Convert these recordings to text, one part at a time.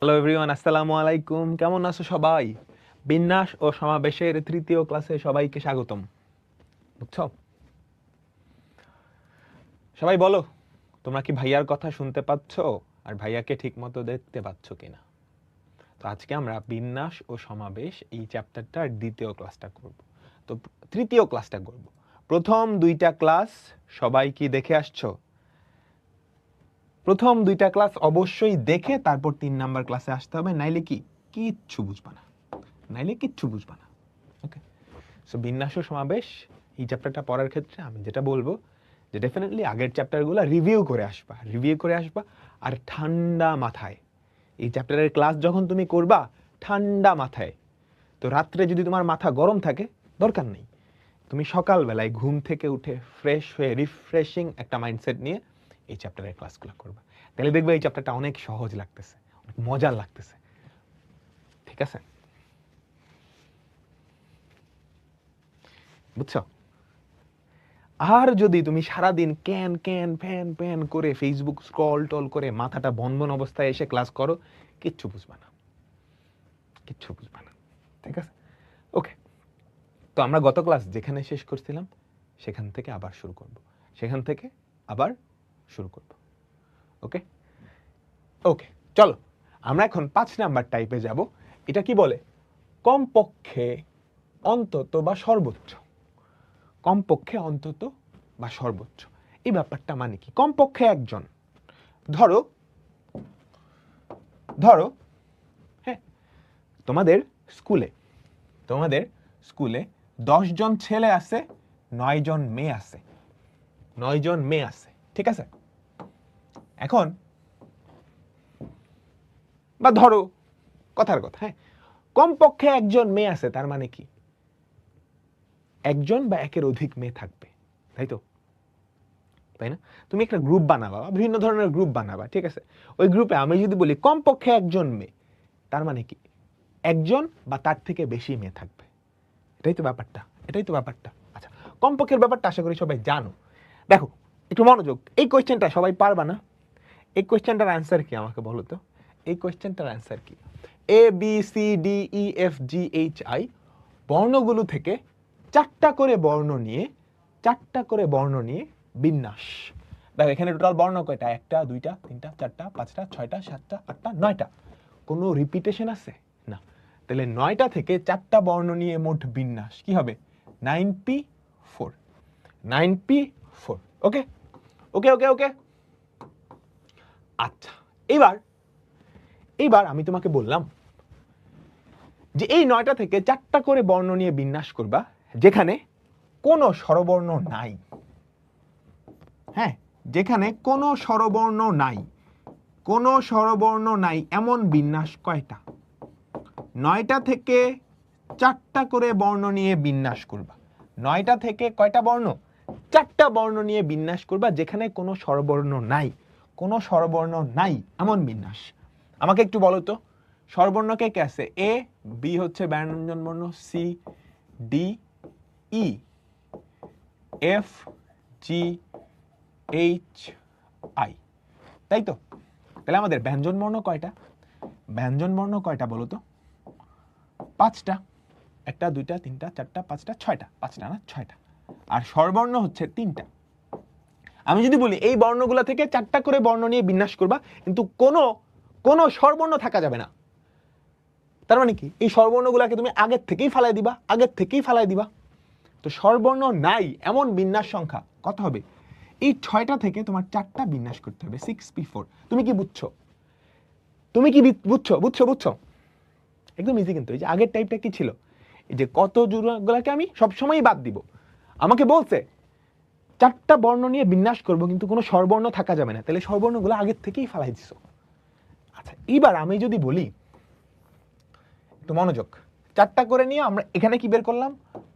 Hello everyone, আসসালামু আলাইকুম। কেমন আছো সবাই? বিন্যাস ও সমাবেশের তৃতীয় ক্লাসে সবাইকে স্বাগতম। বুঝছো? সবাই বলো, তোমরা কি ভাইয়ার কথা শুনতে পাচ্ছ আর ভাইয়াকে ঠিকমতো দেখতে পাচ্ছ কিনা? তো আজকে আমরা বিন্যাস ও সমাবেশ এই চ্যাপ্টারটার দ্বিতীয় ক্লাসটা করব। তো তৃতীয় ক্লাসটা করব। প্রথম দুইটা ক্লাস সবাই কি দেখে আসছো? প্রথম দুইটা ক্লাস অবশ্যই দেখে তারপর 3 নাম্বার ক্লাসে আসতে হবে, নাইলে কিচ্ছু বুঝবা না। ওকে, সো বিন্যাস ও সমাবেশ এই চ্যাপ্টারটা পড়ার ক্ষেত্রে আমি যেটা বলবো যে ডেফিনেটলি আগের চ্যাপ্টারগুলো রিভিউ করে আসবা আর ঠান্ডা মাথায় এই চ্যাপ্টারের ক্লাস যখন তুমি করবা ঠান্ডা মাথায়। তো রাত্রে যদি তোমার মাথা গরম থাকে দরকার নেই, তুমি সকালবেলায় ঘুম থেকে উঠে ফ্রেশ হয়ে রিফ্রেশিং একটা মাইন্ডসেট নিয়ে এই চ্যাপ্টারের ক্লাসগুলো করবা। তাহলে দেখবে এই চ্যাপ্টারটা অনেক সহজ লাগতেছে, অনেক মজার লাগতেছে। ঠিক আছে, বুঝছো? আর যদি তুমি সারাদিন ক্যান ক্যান ফ্যান ফ্যান করে ফেসবুক স্ক্রল টল করে মাথাটা বনবন অবস্থায় এসে ক্লাস করো, কিচ্ছু বুঝবা না। ঠিক আছে, ওকে। তো আমরা গত ক্লাস যেখানে শেষ করছিলাম সেখান থেকে আবার শুরু করব। ওকে ওকে, চলো আমরা এখন 5 নাম্বার টাইপে যাব। এটা কি বলে? কমপক্ষে, অন্তত বা সর্বোচ্চ। কমপক্ষে, অন্তত বা সর্বোচ্চ, এই ব্যাপারটা মানে কি? কমপক্ষে একজন, ধরো হ্যাঁ, তোমাদের স্কুলে 10 জন ছেলে আছে, 9 জন মেয়ে আছে, ঠিক আছে? এখন বা ধরো কথার কথা, হ্যাঁ, কমপক্ষে একজন মেয়ে আছে, তার মানে কি একজন বা একের অধিক মেয়ে থাকবে, তাই না? তুমি একটা গ্রুপ বানাবা, বিভিন্ন ধরনের গ্রুপ বানাবা, ঠিক আছে? ওই গ্রুপে আমি যদি বলি কমপক্ষে একজন মেয়ে, তার মানে কি একজন বা তার থেকে বেশি মেয়ে থাকবে। এটাই তো ব্যাপারটা। আচ্ছা, কমপক্ষের ব্যাপারটা আশা করি সবাই জানো। দেখো একটু মনোযোগ, এই কোয়েশ্চেনটা সবাই পারবা না। এই কোয়েশ্চেনটার অ্যান্সার কি আমাকে বলো তো? এই কোয়েশ্চেনটার অ্যান্সার কি? A B C D E F G H I বর্ণগুলো থেকে চারটা করে বর্ণ নিয়ে বিন্যাস। দেখো এখানে টোটাল বর্ণ কয়টা? 1টা 2টা 3টা 4টা 5টা 6টা 7টা 8টা 9টা। কোনো রিপিটেশন আছে না? তাহলে 9টা থেকে 4টা বর্ণ নিয়ে মোট বিন্যাস কি হবে? 9p4। ওকে ওকে ওকে ওকে আচ্ছা, এইবার আমি তোমাকে বললাম যে এই 9টা থেকে 4টা করে বর্ণ নিয়ে বিন্যাস করবা যেখানে কোনো স্বরবর্ণ নাই। হ্যাঁ, যেখানে কোনো স্বরবর্ণ নাই এমন বিন্যাস কয়টা? 9টা থেকে 4টা করে বর্ণ নিয়ে বিন্যাস করবা। 9টা থেকে কয়টা বর্ণ? 4টা বর্ণ নিয়ে বিন্যাস করবা যেখানে কোনো স্বরবর্ণ নাই এমন বিন্যাস। আমাকে একটু বলো তো, স্বরবর্ণ কে কে আছে? এ, বি হচ্ছে ব্যঞ্জন বর্ণ, C, D, E, F, G, H, I, তাই তো? তাহলে আমাদের ব্যঞ্জন বর্ণ কয়টা বলো তো? 5টা। 1টা 2টা 3টা 4টা 5টা 6টা। 5টা না 6টা। আর স্বরবর্ণ হচ্ছে 3টা। আমি যদি বলি এই বর্ণগুলো থেকে 4টা করে বর্ণ নিয়ে বিন্যাস করবা, কিন্তু কোনো স্বরবর্ণ থাকা যাবে না। তার মানে কি এই স্বরবর্ণগুলোকে তুমি আগের থেকেই ফালাই দিবা। তো স্বরবর্ণ নাই এমন বিন্যাস সংখ্যা কত হবে? এই 6টা থেকে তোমার 4টা বিন্যাস করতে হবে, 6p4। তুমি কি বুঝছো? বুঝছো? একদম ইজি। কিন্তু এই যে আগের টাইপটা কি ছিল, এই যে কত জোড়াগুলোকে আমি সবসময় বাদ দিব। আমাকে বলছে 4টা বর্ণ নিয়ে বিন্যাস করব, কিন্তু কোনো স্বরবর্ণ থাকা যাবে না। তাহলে স্বরবর্ণগুলো আগের থেকেই ফালাই দিছো। আচ্ছা, এবার আমি যদি বলি, একটু মনোযোগ, 4টা করে নিয়ে আমরা এখানে কি বের করলাম?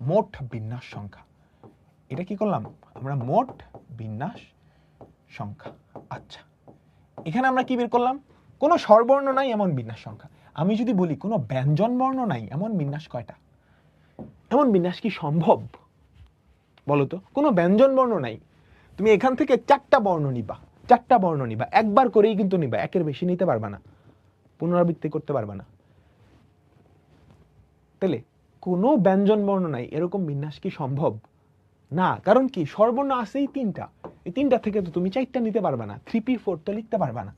মোট বিন্যাস সংখ্যা। এটা কি করলাম আমরা? মোট বিন্যাস সংখ্যা। আচ্ছা, এখানে আমরা কি বের করলাম? কোনো স্বরবর্ণ নাই এমন বিন্যাস সংখ্যা। আমি যদি বলি কোনো ব্যঞ্জন বর্ণ নাই এমন বিন্যাস কয়টা? এমন বিন্যাস কি সম্ভব বলো তো? কোনো ব্যঞ্জন বর্ণ নাই, তুমি এখান থেকে 4টা বর্ণ নিবা, একবার করেই কিন্তু নিবা, একের বেশি নিতে পারবা না। পুনরাবৃত্তি করতে পারবা না। তাহলে কোনো ব্যঞ্জন বর্ণ নাই এরকম বিন্যাস কি সম্ভব না? কারণ কি, স্বরবর্ণ আছেই 3টা, এই 3টা থেকে তো তুমি 4টা নিতে পারবা না, 3p4 তো লিখতে পারবা না।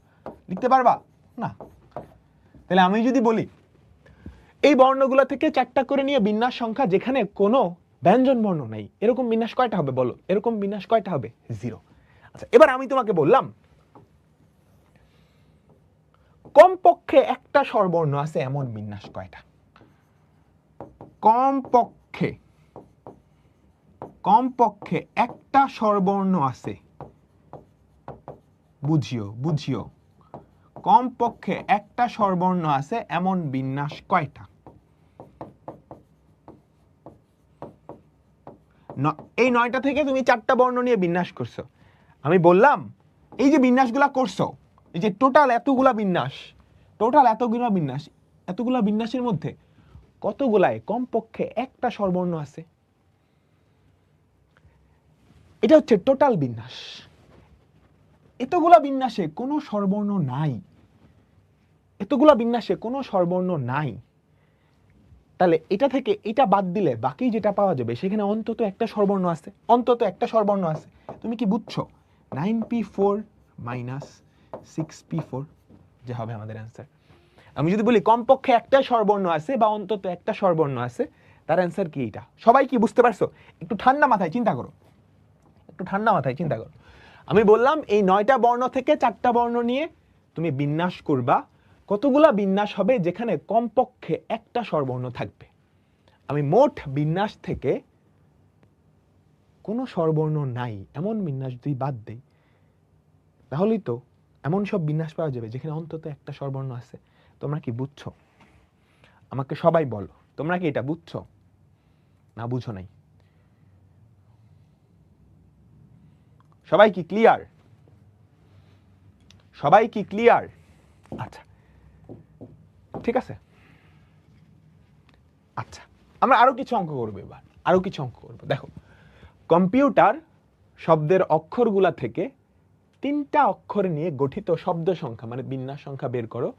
লিখতে পারবা না? তাহলে আমি যদি বলি এই বর্ণগুলো থেকে 4টা করে নিয়ে বিন্যাস সংখ্যা যেখানে কোনো ব্যঞ্জন বর্ণ নাই, এরকম বিন্যাস কয়টা হবে বলো? এরকম বিন্যাস কয়টা হবে? 0। আচ্ছা, এবার আমি তোমাকে বললাম কমপক্ষে একটা স্বরবর্ণ আছে এমন বিন্যাস কয়টা? কমপক্ষে একটা স্বরবর্ণ আছে, বুঝিও কমপক্ষে একটা স্বরবর্ণ আছে এমন বিন্যাস কয়টা? এই 9টা থেকে তুমি 4টা বর্ণ নিয়ে বিন্যাস করছো। আমি বললাম এই যে বিন্যাসগুলা করছো, এই যে টোটাল এতগুলা বিন্যাসের মধ্যে কতগুলায় কমপক্ষে একটা স্বরবর্ণ আছে? এটা হচ্ছে টোটাল বিন্যাস। এতগুলা বিন্যাসে কোনো স্বরবর্ণ নাই, তাহলে এটা থেকে এটা বাদ দিলে বাকি যেটা পাওয়া যাবে সেখানে অন্তত একটা স্বরবর্ণ আছে। তুমি কি বুঝছো? 9p4 - 6p4 যে হবে আমাদের অ্যান্সার। আমি যদি বলি কমপক্ষে একটা স্বরবর্ণ আছে বা অন্তত একটা স্বরবর্ণ আছে, তার অ্যান্সার কি? এটা সবাই কি বুঝতে পারছো? একটু ঠান্ডা মাথায় চিন্তা করো। আমি বললাম এই 9টা বর্ণ থেকে 4টা বর্ণ নিয়ে তুমি বিন্যাস করবা। কতগুলা বিন্যাস হবে যেখানে কমপক্ষে একটা স্বরবর্ণ থাকবে? আমি মোট বিন্যাস থেকে কোনো স্বরবর্ণ নাই এমন বিন্যাস যদি বাদ দেই, তাহলেই তো এমন সব বিন্যাস পাওয়া যাবে যেখানে অন্তত একটা স্বরবর্ণ আছে। তোমরা কি বুঝছো? আমাকে সবাই বলো, তোমরা কি এটা বুঝছো না বুঝো নাই? সবাই কি ক্লিয়ার? আচ্ছা, ঠিক আছে। আচ্ছা, আমরা আরো কিছু অঙ্ক করবো এবার। দেখো, কম্পিউটার শব্দের অক্ষরগুলা থেকে 3টা অক্ষর নিয়ে গঠিত শব্দ সংখ্যা মানে বিন্যাস সংখ্যা বের করো।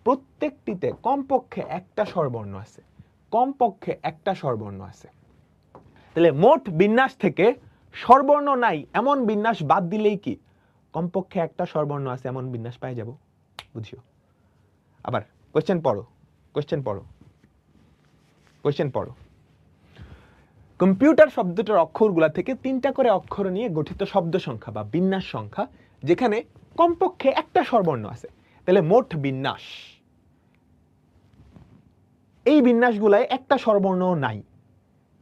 প্রত্যেকটিতে কমপক্ষে একটা স্বরবর্ণ আছে। তাহলে মোট বিন্যাস থেকে স্বরবর্ণ নাই এমন বিন্যাস বাদ দিলেই কি কমপক্ষে একটা স্বরবর্ণ আছে এমন বিন্যাস পাই যাব? বুঝিও। আবার কোশ্চেন পড়ো। কম্পিউটার শব্দটার অক্ষরগুলা থেকে 3টা করে অক্ষর নিয়ে গঠিত শব্দ সংখ্যা বা বিন্যাস সংখ্যা যেখানে কমপক্ষে একটা স্বরবর্ণ আছে। তাহলে মোট বিন্যাস, এই বিন্যাসগুলায় একটা স্বরবর্ণও নাই।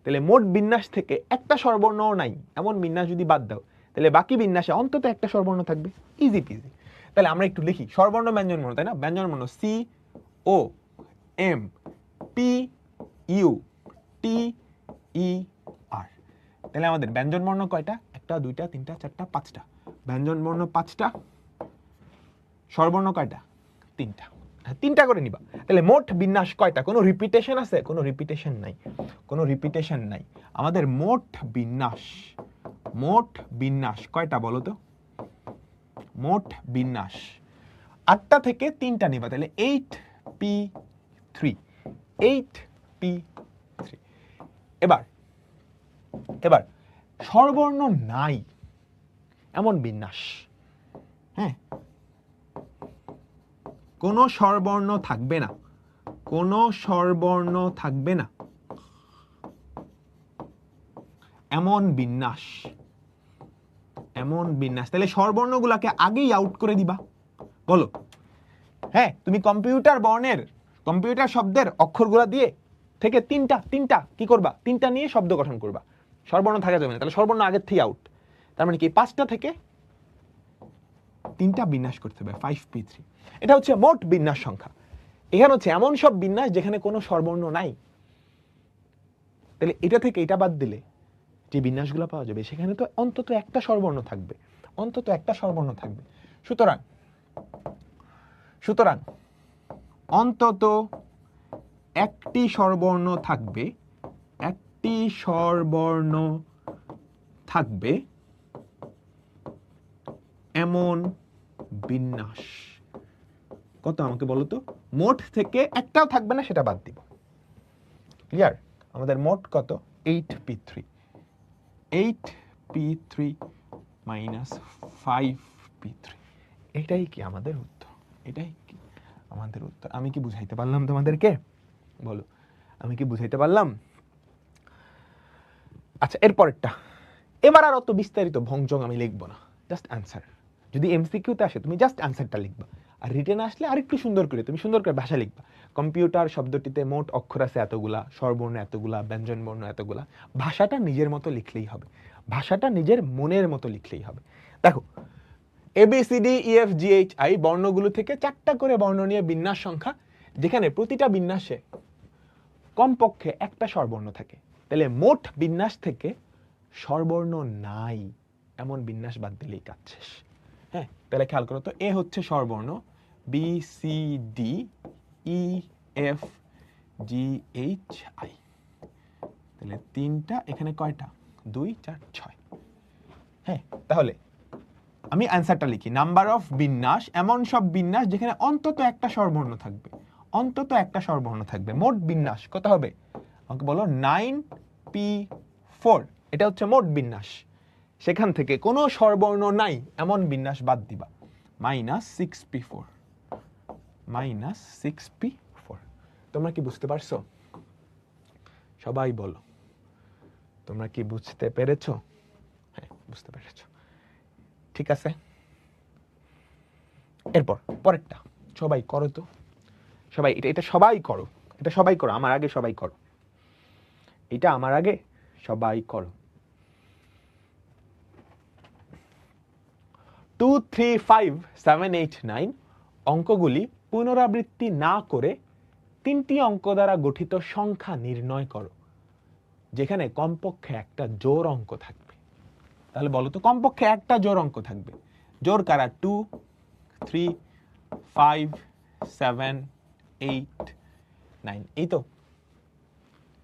তাহলে মোট বিন্যাস থেকে একটা স্বরবর্ণও নাই এমন বিন্যাস যদি বাদ দাও, তাহলে বাকি বিন্যাসে অন্তত একটা স্বরবর্ণ থাকবে। Easy PG. তাহলে আমরা একটু লিখি স্বরবর্ণ ব্যঞ্জন বর্ণ, তাই না? ব্যঞ্জন বর্ণ C O M P U T E R। তাহলে আমাদের ব্যঞ্জন বর্ণ কয়টা? 1 2 3 4 5টা। ব্যঞ্জন বর্ণ 5টা, স্বরবর্ণ কয়টা? 3টা। 3টা করে নিবা। তাহলে মোট বিন্যাস কয়টা? কোনো রিপিটেশন আছে? কোনো রিপিটেশন নাই। আমাদের মোট বিন্যাস কয়টা বলো তো? মোট বিন্যাস 8টা থেকে 3টা নিবা, তাহলে 8p3। এবার স্বরবর্ণ নাই এমন বিন্যাস, হ্যাঁ, কোনো স্বরবর্ণ থাকবে না এমন বিন্যাস। তাহলে স্বরবর্ণগুলোকে আগেই আউট করে দিবা। বলো, হ্যাঁ, তুমি কম্পিউটার শব্দের অক্ষরগুলা দিয়ে থেকে তিনটা কি করবা? 3টা নিয়ে শব্দ গঠন করবা। স্বরবর্ণ থাকা যাবে না, তাহলে স্বরবর্ণ আগের থেকে আউট। তার মানে কি 5টা থেকে 3টা বিন্যাস করতে হবে, 5p3। এটা হচ্ছে মোট বিন্যাস সংখ্যা। এখানে হচ্ছে এমন সব বিন্যাস যেখানে কোনো স্বরবর্ণ নাই। তাহলে এটা থেকে এটা বাদ দিলে যে বিন্যাসগুলো পাওয়া যাবে সেখানে তো অন্তত একটা স্বরবর্ণ থাকবে। সুতরাং অন্তত একটি স্বরবর্ণ থাকবে এমন বিন্যাস কত আমাকে বলো তো? মোট থেকে একটাও থাকবে না, সেটা বাদ দিব। ক্লিয়ার? আমাদের মোট কত? 8p3 minus 5p3। এটাই কি আমাদের উত্তর? এটাই কি আমাদের উত্তর? আমি কি বুঝাইতে পারলাম তোমাদেরকে? বলো, আমি কি বুঝাইতে পারলাম? আচ্ছা, এরপরেরটা। এবার আর অত বিস্তারিত ভংচং আমি লিখবো না, জাস্ট অ্যান্সার। যদি এমসিকিউতে আসে তুমি জাস্ট অ্যান্সারটা লিখবা, আর রিটেনে আসলে আরেকটু সুন্দর করে তুমি সুন্দর করে ভাষা লিখবা। কম্পিউটার শব্দটিতে মোট অক্ষর আছে এতগুলা, স্বরবর্ণ এতগুলা, ব্যঞ্জনবর্ণ এতগুলা। ভাষাটা নিজের মতো লিখলেই হবে, ভাষাটা নিজের মনের মতো লিখলেই হবে। দেখো, ABCDEFGHI বর্ণগুলো থেকে 4টা করে বর্ণ নিয়ে বিন্যাস সংখ্যা, যেখানে প্রতিটা বিন্যাসে কমপক্ষে একটা স্বরবর্ণ থাকে। তাহলে মোট বিন্যাস থেকে স্বরবর্ণ নাই এমন বিন্যাস বাদ দিলেই কাজ শেষ। হ্যাঁ, তাহলে খেয়াল করো তো, এ হচ্ছে স্বরবর্ণ, BCDEFGHI। তাহলে 3টা, এখানে কয়টা? 2 4 6। হ্যাঁ, তাহলে আমি অ্যান্সারটা লিখি। নাম্বার অফ বিন্যাস, এমন সব বিন্যাস যেখানে অন্তত একটা স্বরবর্ণ থাকবে, অন্তত একটা স্বরবর্ণ থাকবে। মোট বিন্যাস কত হবে? আমাকে বলো 9p4। এটা হচ্ছে মোট বিন্যাস। সেখান থেকে কোনো স্বরবর্ণ নাই এমন বিন্যাস বাদ দিবা, -6p4। -6p4। তোমরা কি বুঝতে পারছো? সবাই বলো, তোমরা কি বুঝতে পেরেছো? হ্যাঁ, বুঝতে পেরেছো। ঠিক আছে, এরপর পরেরটা সবাই করো তো। সবাই এটা সবাই করো, এটা সবাই করো, আমার আগে সবাই করো, এটা আমার আগে সবাই করো। 2 3 5 7 8 9 অঙ্কগুলি পুনরাবৃত্তি না করে 3টি অঙ্ক দ্বারা গঠিত সংখ্যা নির্ণয় করো, যেখানে কমপক্ষে একটা জোড় অঙ্ক থাকবে। তাহলে বলো তো, কমপক্ষে একটা জোড় অঙ্ক থাকবে। জোড় কারা? 2 3 5 7 8 9, এই তো,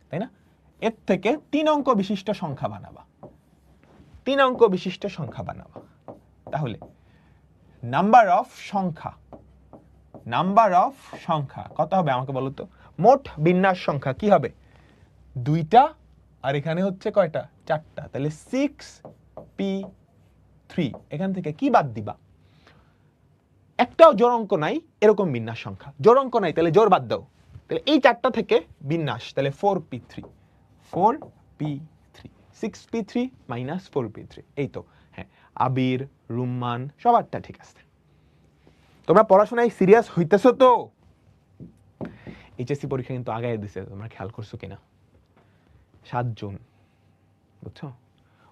তাই না? এর থেকে 3 অঙ্ক বিশিষ্ট সংখ্যা বানাবা, 3 অঙ্ক বিশিষ্ট সংখ্যা বানাবা। তাহলে নাম্বার অফ সংখ্যা, নাম্বার অফ সংখ্যা কত হবে আমাকে বলো তো? মোট বিন্যাস সংখ্যা কি হবে? 2টা, আর এখানে হচ্ছে কয়টা? 4টা। তাহলে 6p3। এখান থেকে কি বাদ দিবা? একটাও জোড় অঙ্ক নাই এরকম বিন্যাস সংখ্যা। জোড় অঙ্ক নাই, তাহলে জোড় বাদ দাও। তাহলে এই 4টা থেকে বিন্যাস, তাহলে 4p3, 6p3 মাইনাস 4p3। এই তো, হ্যাঁ, আবির, রুম্মান সবারটা ঠিক আছে। তোমরা পড়াশোনায় সিরিয়াস হইতেছো তো? এইচএসসি পরীক্ষা কিন্তু আগায় দিছে, তোমরা খেয়াল করছো কিনা? 7 জুন, বুঝছো?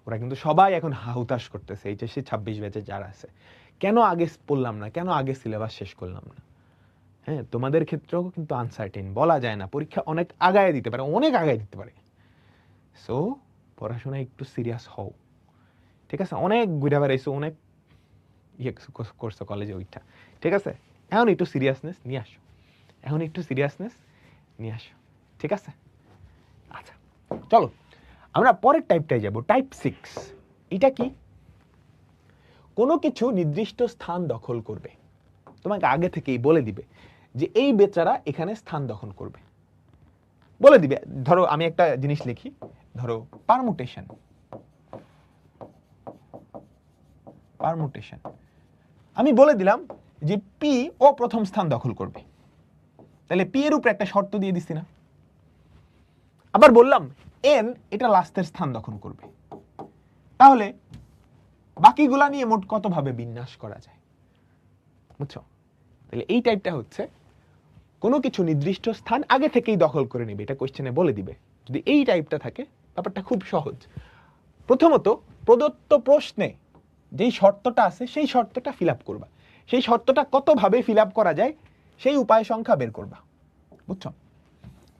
ওরা কিন্তু সবাই এখন হাহুতাশ করতেছে, এইচএসসি 26 ব্যাচে যারা আছে, কেন আগে পড়লাম না, কেন আগে সিলেবাস শেষ করলাম না। হ্যাঁ, তোমাদের ক্ষেত্রেও কিন্তু আনসার্টেন, বলা যায় না, পরীক্ষা অনেক আগায় দিতে পারে, অনেক আগায় দিতে পারে। সো পড়াশোনায় একটু সিরিয়াস হও, ঠিক আছে? অনেক ঘুরে বেড়াইছো, অনেক ইয়ে করছো কলেজে ওইটা, ঠিক আছে? এখন একটু সিরিয়াসনেস নিয়ে আসো, এখন একটু সিরিয়াসনেস নিয়ে আসো, ঠিক আছে? আচ্ছা, চলো আমরা পরের টাইপটাই যাব, টাইপ 6। এটা কি? কোনো কিছু নির্দিষ্ট স্থান দখল করবে, তোমাকে আগে থেকেই বলে দিবে যে এই বেচারা এখানে স্থান দখল করবে, বলে দিবে। ধরো আমি একটা জিনিস লিখি, ধরো পারমুটেশন, পারমুটেশন। আমি বলে দিলাম যে পি ও প্রথম স্থান দখল করবে, তাহলে পি এর উপরে একটা শর্ত দিয়ে দিছি না? আবার বললাম এন এটা লাস্টের স্থান দখল করবে, তাহলে বাকিগুলা নিয়ে মোট কত ভাবে বিন্যাস করা যায়, বুঝছো? তাহলে এই টাইপটা হচ্ছে কোনো কিছু নির্দিষ্ট স্থান আগে থেকেই দখল করে নেবে, এটা কোশ্চেনে বলে দিবে। যদি এই টাইপটা থাকে ব্যাপারটা খুব সহজ। প্রথমত প্রদত্ত প্রশ্নে যেই শর্তটা আছে সেই শর্তটা ফিল আপ করবা, সেই শর্তটা কত ভাবে ফিল আপ করা যায় সেই উপায় সংখ্যা বের করবা, বুঝছো?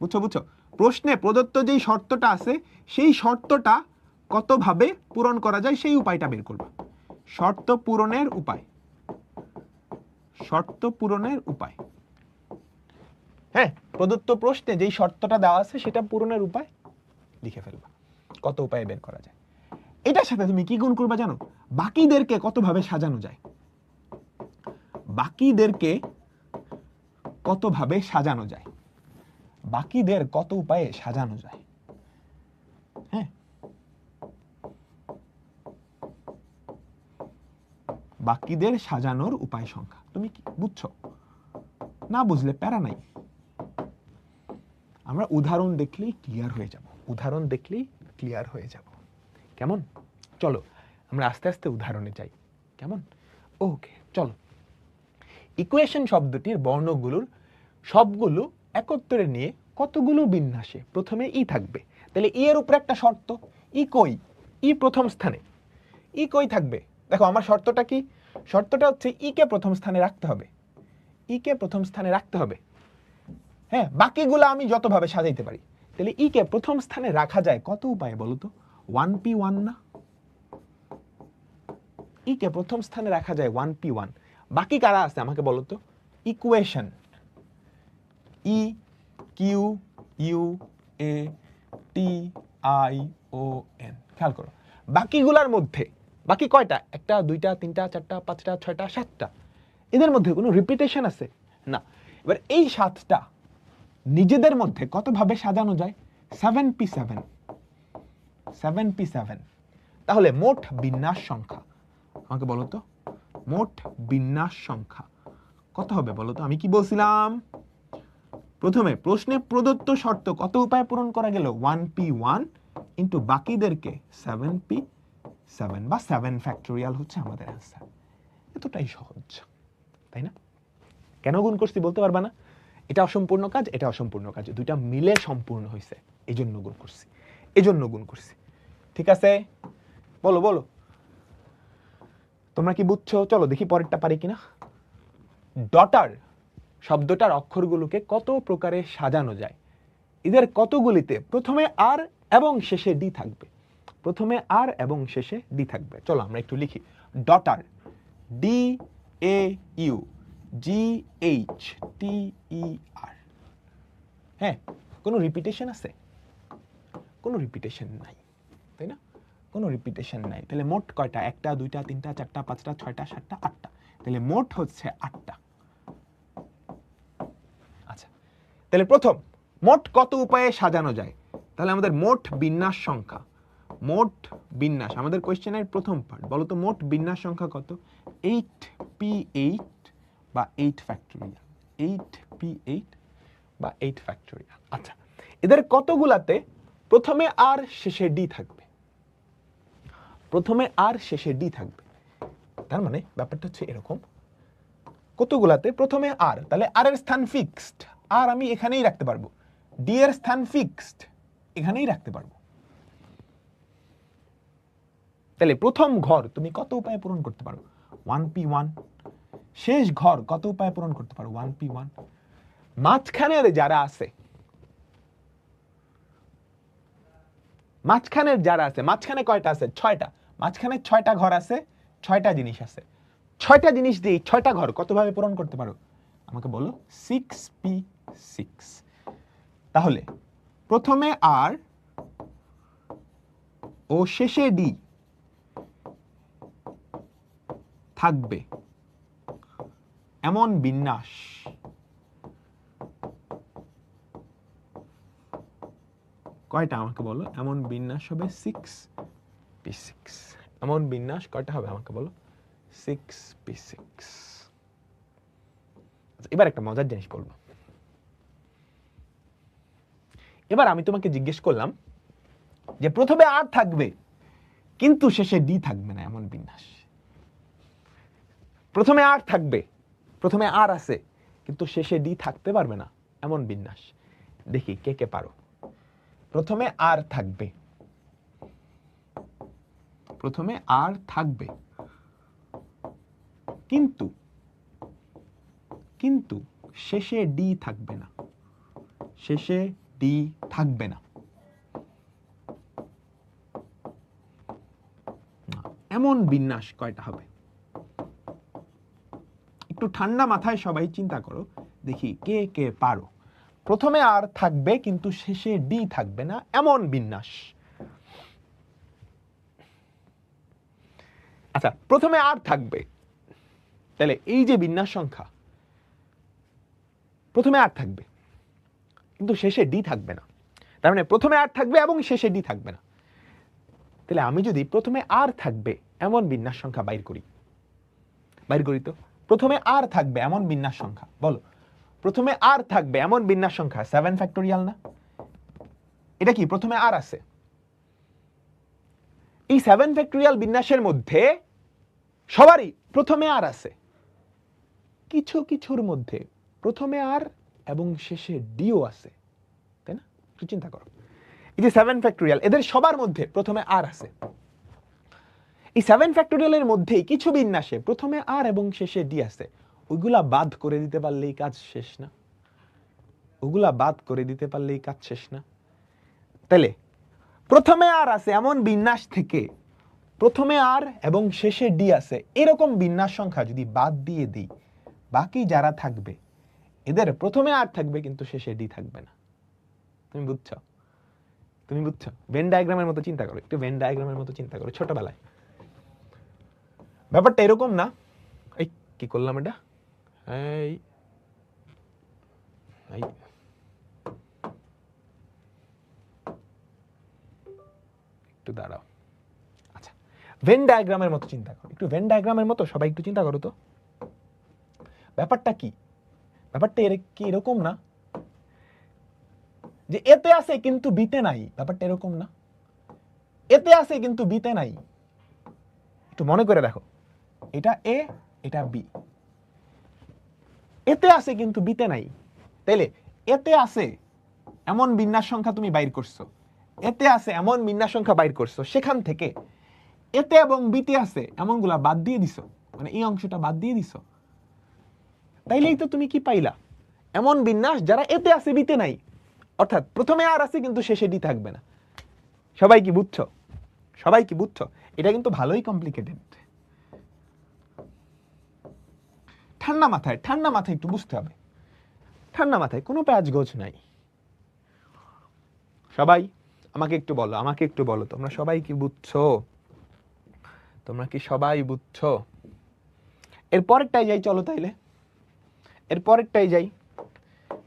বুঝছো বুঝছো? প্রশ্নে প্রদত্ত যেই শর্তটা আছে সেই শর্তটা কত ভাবে পূরণ করা যায় সেই উপায়টা বের করবা। শর্ত পূরণের উপায়, শর্ত পূরণের উপায়। হ্যাঁ, প্রদত্ত প্রশ্নে যেই শর্তটা দেওয়া আছে সেটা পূরণের উপায় লিখে ফেলবা, কত উপায়ে বের করা যায়। এটার সাথে তুমি কি গুণ করবা জানো? বাকিদেরকে কত ভাবে সাজানো যায়, বাকিদেরকে কতভাবে সাজানো যায়, বাকিদের কত উপায়ে সাজানো যায়। হ্যাঁ, বাকিদের সাজানোর উপায় সংখ্যা। তুমি কি বুঝছো? না বুঝলে প্যারা নাই, আমরা উদাহরণ দেখলেই ক্লিয়ার হয়ে যাব, উদাহরণ দেখলেই ক্লিয়ার হয়ে যাব। কেমন? চলো আমরা আস্তে আস্তে উদাহরণে যাই। কেমন? ওকে, চলো। ইকুয়েশন শব্দটির বর্ণগুলোর সবগুলো একত্রে নিয়ে কতগুলো বিন্যাসে প্রথমে ই থাকবে। তাহলে ই এর উপরে একটা শর্ত, ই কই? ই প্রথম স্থানে। ই কই থাকবে? দেখো আমার শর্তটা কি? শর্তটা হচ্ছে ই কে প্রথম স্থানে রাখতে হবে, ই কে প্রথম স্থানে রাখতে হবে। হ্যাঁ, বাকিগুলো আমি যতভাবে সাজাইতে পারি। তাহলে ই কে প্রথম স্থানে রাখা যায় কত উপায়ে বলো তো? 1p1 না? ই কে প্রথম স্থানে রাখা যায় 1p1। বাকি কারা আছে আমাকে বলো তো? Equation E Q U A T I O N. খেয়াল করো বাকিগুলার মধ্যে, বাকি কয়টা? একটা, দুইটা, তিনটা, চারটা, পাঁচটা, ছয়টা, সাতটা। এদের মধ্যে কোনো রিপিটেশন আছে না। এবার এই সাতটা নিজেদের মধ্যে কতভাবে সাজানো যায়? 7p7, 7p7। তাহলে মোট বিন্যাস সংখ্যা আমাকে বলো তো, মোট বিন্যাস সংখ্যা কত হবে বলো তো? আমি কি বলছিলাম? প্রথমে প্রশ্নে প্রদত্ত শর্ত কত উপায়ে পূরণ করা গেল? 1p1 ইন্টু বাকিদেরকে 7p7 বা 7 ফ্যাক্টোরিয়াল হচ্ছে আমাদের অ্যান্সার। এতটাই সহজ, তাই না? কেন গুণ করছি বলতে পারবা না? এটা অসম্পূর্ণ কাজ, এটা অসম্পূর্ণ কাজ, দুইটা মিলে সম্পূর্ণ হয়েছে, এই জন্য গুণ করছি, এই জন্য গুণ করছি। ঠিক আছে, বলো বলো তোমরা কি বুঝছো? চলো দেখি পরেরটা পারি কিনা। ডটার শব্দটার অক্ষরগুলোকে কত প্রকারে সাজানো যায়? এদের কতগুলিতে প্রথমে আর এবং শেষে ডি থাকবে? প্রথমে আর এবং শেষে ডি থাকবে। চলো আমরা একটু লিখি। Daughter, D A U G H T E R. হ্যাঁ, কোনো রিপিটেশন আছে? কোনো রিপিটেশন নাই, তাই না? কোনো রিপিটেশন নাই। তাহলে মোট কয়টা? একটা, দুইটা, তিনটা, চারটা, পাঁচটা, ছয়টা, সাতটা, আটটা। তাহলে মোট হচ্ছে 8টা। আচ্ছা, তাহলে প্রথম মোট কত উপায়ে সাজানো যায়? তাহলে আমাদের মোট বিন্যাস সংখ্যা, মোট বিন্যাস আমাদের কোয়েশ্চেনের প্রথম পার্ট। বলো তো মোট বিন্যাস সংখ্যা কত? 8p8 বা 8 ফ্যাক্টোরিয়াল, 8p8 বা 8 ফ্যাক্টোরিয়াল। আচ্ছা, এদের কতগুলাতে প্রথমে আর শেষে ডি থাকবে? প্রথমে আর শেষে ডি থাকবে। তার মানে ব্যাপারটা হচ্ছে এরকম, কতগুলাতে প্রথমে আর, তাহলে আর এর স্থান ফিক্সড, আর আমি এখানেই রাখতে পারবো। ডি এর স্থান ফিক্সড, এখানেই রাখতে পারবো। তাহলে প্রথম ঘর তুমি কত উপায়ে পূরণ করতে পারো? 1p1। শেষ ঘর কত উপায়ে পূরণ করতে পারো? 1p1। মাঝখানের যারা আছে, মাঝখানের যারা আছে, মাঝখানে কয়টা আছে? 6টা। মাঝখানে 6টা ঘর আছে, 6টা জিনিস আছে। 6টা জিনিস দিয়ে 6টা ঘর কতভাবে পূরণ করতে পারো আমাকে বলো? 6p6। তাহলে প্রথমে আর ও শেষে ডি থাকবে এমন বিন্যাস কয়টা আমাকে বলো? এমন বিন্যাস হবে 6p6। এমন বিন্যাস কয়টা হবে আমাকে বলো? 6p6। এবার একটা মজার জিনিস বলবো। এবার আমি তোমাকে জিজ্ঞেস করলাম যে প্রথমে আর থাকবে কিন্তু শেষে ডি থাকবে না এমন বিন্যাস। প্রথমে আর থাকবে, প্রথমে আর আছে কিন্তু শেষে ডি থাকতে পারবে না এমন বিন্যাস। দেখি কে কে পারো। প্রথমে আর থাকবে, প্রথমে আর থাকবে কিন্তু কিন্তু শেষে ডি থাকবে না, শেষে ডি থাকবে না এমন বিন্যাস কয়টা হবে? একটু ঠান্ডা মাথায় সবাই চিন্তা করো, দেখি কে কে পারো। প্রথমে আর থাকবে কিন্তু শেষে ডি থাকবে না এমন বিন্যাস। আচ্ছা, প্রথমে আর থাকবে, তাহলে এই যে বিন্যাস সংখ্যা, প্রথমে আর থাকবে কিন্তু শেষে ডি থাকবে না। তার মানে প্রথমে আর থাকবে এবং শেষে ডি থাকবে না। তাহলে আমি যদি প্রথমে আর থাকবে এমন বিন্যাস সংখ্যা বাইর করি তো, প্রথমে আর থাকবে এমন বিন্যাস সংখ্যা বলো, প্রথমে আর থাকবে এমন বিন্যাস সংখ্যা 7 ফ্যাক্টোরিয়াল না? এটা কি প্রথমে আর আছে? এই 7 ফ্যাক্টোরিয়াল বিন্যাসের মধ্যে সবারই প্রথমে আর আছে, কিছু কিছুর মধ্যে প্রথমে আর এবং শেষে ডিও আছে, তাই না? একটু চিন্তা করো, এই যে 7 ফ্যাক্টোরিয়াল এদের সবার মধ্যে প্রথমে আর আছে। এই 7 ফ্যাক্টোরিয়ালের মধ্যেই কিছু বিন্যাসে প্রথমে আর এবং শেষে ডি আছে, ওইগুলা বাদ করে দিতে পারলেই কাজ শেষ না? ওগুলা বাদ করে দিতে পারলেই কাজ শেষ না? তাহলে প্রথমে আর আছে এমন বিন্যাস থেকে প্রথমে আর এবং শেষে ডি আছে এরকম বিন্যাস সংখ্যা যদি বাদ দিয়ে দিই, বাকি যারা থাকবে এদের প্রথমে আর থাকবে কিন্তু শেষে ডি থাকবে না। তুমি বুঝছো? তুমি বুঝছো? ভেন ডায়াগ্রামের মতো চিন্তা করো, একটু ভেন ডায়াগ্রামের মতো চিন্তা করো ছোটবেলায়। ব্যাপারটা এরকম না, এই কি করলাম এটা, এই একটু দাঁড়াও। আচ্ছা, ভেন ডায়াগ্রামের মতো চিন্তা করো, একটু ভেন ডায়াগ্রামের মতো সবাই একটু চিন্তা করো তো। ব্যাপারটা কি? ব্যাপারটা কি এরকম না যে এতে আছে কিন্তু বিতে নাই? ব্যাপারটা এরকম না, এতে আছে কিন্তু বিতে নাই। একটু মনে করে দেখো, এটা এ এটা বি, এতে আছে কিন্তু বিতে নাই। তাইলে এতে আছে এমন বিন্যাস সংখ্যা তুমি বাইর করছো, এতে আছে এমন বিন্যাস সংখ্যা বাইর করছো, সেখান থেকে এতে এবং বিতে আছে এমনগুলা বাদ দিয়ে দিছো, মানে এই অংশটা বাদ দিয়ে দিছো। তাইলেই তো তুমি কি পাইলা? এমন বিন্যাস যারা এতে আছে বিতে নাই, অর্থাৎ প্রথমে আর আছে কিন্তু শেষে ডি থাকবে না। সবাই কি বুঝছো? সবাই কি বুঝছো? এটা কিন্তু ভালোই কমপ্লিকেটেড। ঠান্ডা মাথায় একটু বুঝতে হবে, ঠান্ডা মাথায়, কোনো প্যাচগোছ নাই। সবাই আমাকে একটু বলো তোমরা সবাই কি বুঝছো? তোমরা কি সবাই বুঝছো? এর পরেরটাই যাই, চলো তাইলে এর পরেরটাই যাই।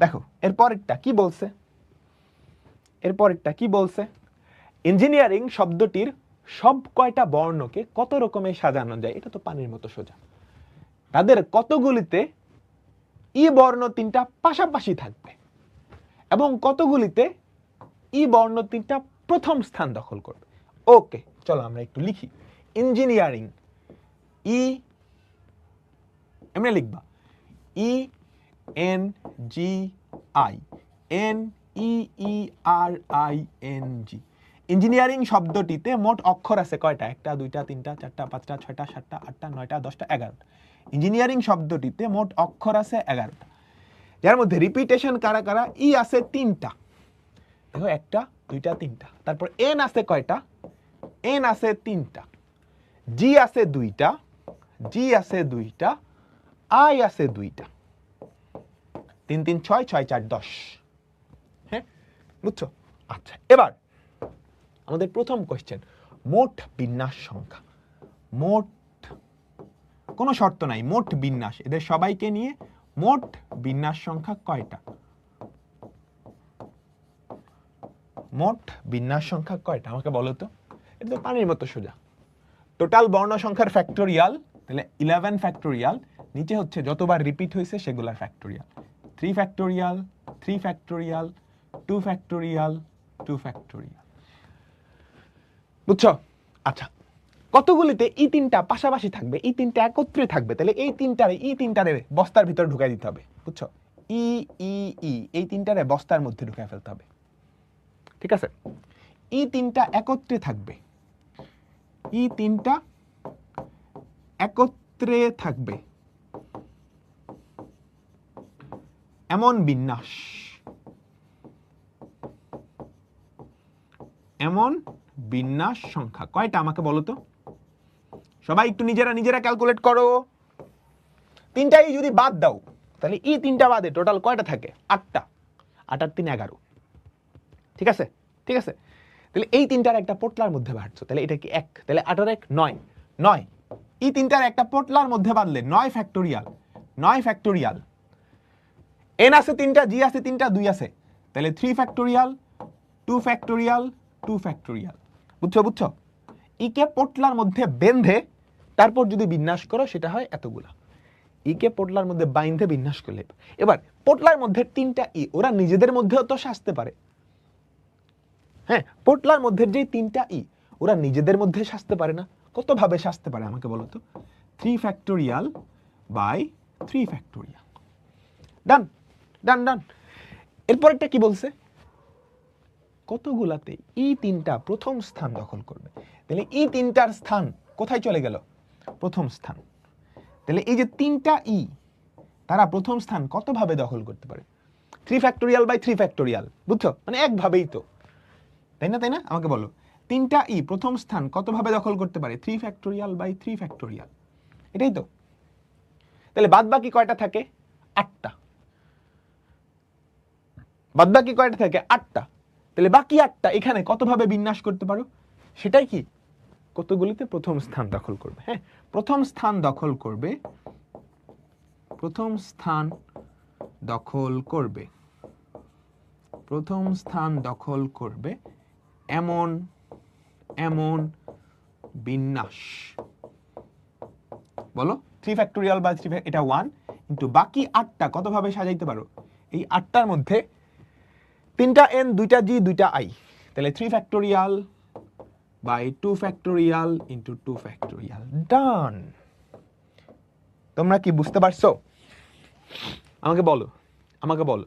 দেখো এর পরেরটা কি বলছে, এর পরেরটা কি বলছে, ইঞ্জিনিয়ারিং শব্দটির সব কয়টা বর্ণকে কত রকমে সাজানো যায়? এটা তো পানির মতো সোজা। তাদের কতগুলিতে ই বর্ণ তিনটা পাশাপাশি থাকবে এবং কতগুলিতে ই বর্ণ তিনটা প্রথম স্থান দখল করবে। ওকে, চলো আমরা একটু লিখি। ইঞ্জিনিয়ারিং, ই এমনি লিখবা, E N G I N E E R I N G. Engineering শব্দটিতে মোট অক্ষর আছে কয়টা? 1 2 3 4 5 6 7 8 9 10 11টা। ইঞ্জিনিয়ারিং শব্দটিতে মোট অক্ষর আছে 11টা, যার মধ্যে রিপিটেশন কারা কারা? ই আছে 3টা, দেখো 1 2 3টা। তারপর এন আছে কয়টা? এন আছে 3টা, জি আছে 2টা, জি আছে 2টা, আই আছে 2টা। 3 3 6 6 4 10। হ্যাঁ, বুঝছো? আচ্ছা, এবার আমাদের প্রথম কোশ্চেন, মোট বিন্যাস সংখ্যা। মোট, কোনো শর্ত নাই, মোট বিন্যাস, এদের সবাইকে নিয়ে মোট বিন্যাস সংখ্যা কয়টা? মোট বিন্যাস সংখ্যা কয়টা আমাকে বলো তো? এটা তো পানির মতো সোজা। টোটাল বর্ণ সংখ্যার ফ্যাক্টোরিয়াল, তাহলে 11 ফ্যাক্টোরিয়াল, নিচে হচ্ছে যতবার রিপিট হয়েছে সেগুলার factorial. 3 factorial, 3 factorial, 2 factorial, 2 factorial. বুঝছো? আচ্ছা, কতগুলিতে ই তিনটা পাশাপাশি থাকবে, ই তিনটা একত্রে থাকবে, তাহলে এই তিনটারে বস্তার ভিতর ঢুকাই দিতে হবে। বুঝছো? ই ই ই এই তিনটারে বস্তার মধ্যে ঢুকাই ফেলতে হবে। ঠিক আছে? ই তিনটা একত্রে থাকবে, ই তিনটা একত্রে থাকবে এমন বিন্যাস, এমন বিন্যাস সংখ্যা কয়টা আমাকে বলো তো? সবাই একটু নিজেরা ক্যালকুলেট করো। তিনটাই যদি বাদ দাও তাহলে ই তিনটা বাদে টোটাল কয়টা থাকে? 8টা। 8 আর 3 11। ঠিক আছে? ঠিক আছে, তাহলে এই তিনটার একটা পোটলার মধ্যে বাড়ছো, তাহলে এটা কি 1, তাহলে 8 আর 1 9, 9। এই তিনটার একটা পোটলার মধ্যে বাঁধলে 9 ফ্যাক্টোরিয়াল, 9 ফ্যাক্টোরিয়াল। n আছে 3টা, g আছে 3টা, 2 আছে, তাহলে 3 ফ্যাক্টোরিয়াল 2 ফ্যাক্টোরিয়াল 2 ফ্যাক্টোরিয়াল। বুঝছো? কে পোটলার মধ্যে বেঁধে তারপর যদি বিন্যাস করো সেটা হয় এতগুলা। কে পোটলার মধ্যে বাইন্ধে বিন্যাস করলে, এবার পোটলার মধ্যে 3টা ওরা নিজেদের মধ্যেও তো সাজতে পারে। হ্যাঁ, পোটলার মধ্যে যে 3টা ওরা নিজেদের মধ্যে সাজতে পারে না? কত ভাবে সাজতে পারে আমাকে বলো তো? 3 ফ্যাক্টোরিয়াল বাই 3 ফ্যাক্টোরিয়াল। ডান ডান ডান। এরপরটা কি বলছে? কতগুলাতে 3টা প্রথম স্থান দখল করবে। তাহলে 3টার স্থান কোথায় চলে গেল? প্রথম স্থান। তাহলে এই যে 3টা তারা প্রথম স্থান কত ভাবে দখল করতে পারে? 3 ফ্যাক্টোরিয়াল বাই 3 ফ্যাক্টোরিয়াল। বুঝছো? মানে একভাবেই তো, তাই না? আমাকে বলো 3টা প্রথম স্থান কত ভাবে দখল করতে পারে? 3 ফ্যাক্টোরিয়াল বাই 3 ফ্যাক্টোরিয়াল। এটাই তো। তাহলে বাদ বাকি কয়টা থাকে? 8টা। বাদ বাকি কয়টা থাকে? 8টা। তাহলে বাকি 8টা এখানে কত ভাবে বিন্যাস করতে পারো? সেটাই কি কতগুলিতে প্রথম স্থান দখল করবে। হ্যাঁ, প্রথম স্থান দখল করবে, প্রথম স্থান দখল করবে, প্রথম স্থান দখল করবে এমন এমন বিন্যাস। বলো 3 ফ্যাক্টোরিয়াল বা 3, এটা 1 ইন্টু বাকি 8টা কত ভাবে সাজাইতে পারো? এই 8টার মধ্যে 3টা n, 2টা g, 2টা i, তাহলে 3 factorial by 2 factorial into 2 factorial. Done. তোমরা কি বুঝতে পারছো? আমাকে বলো।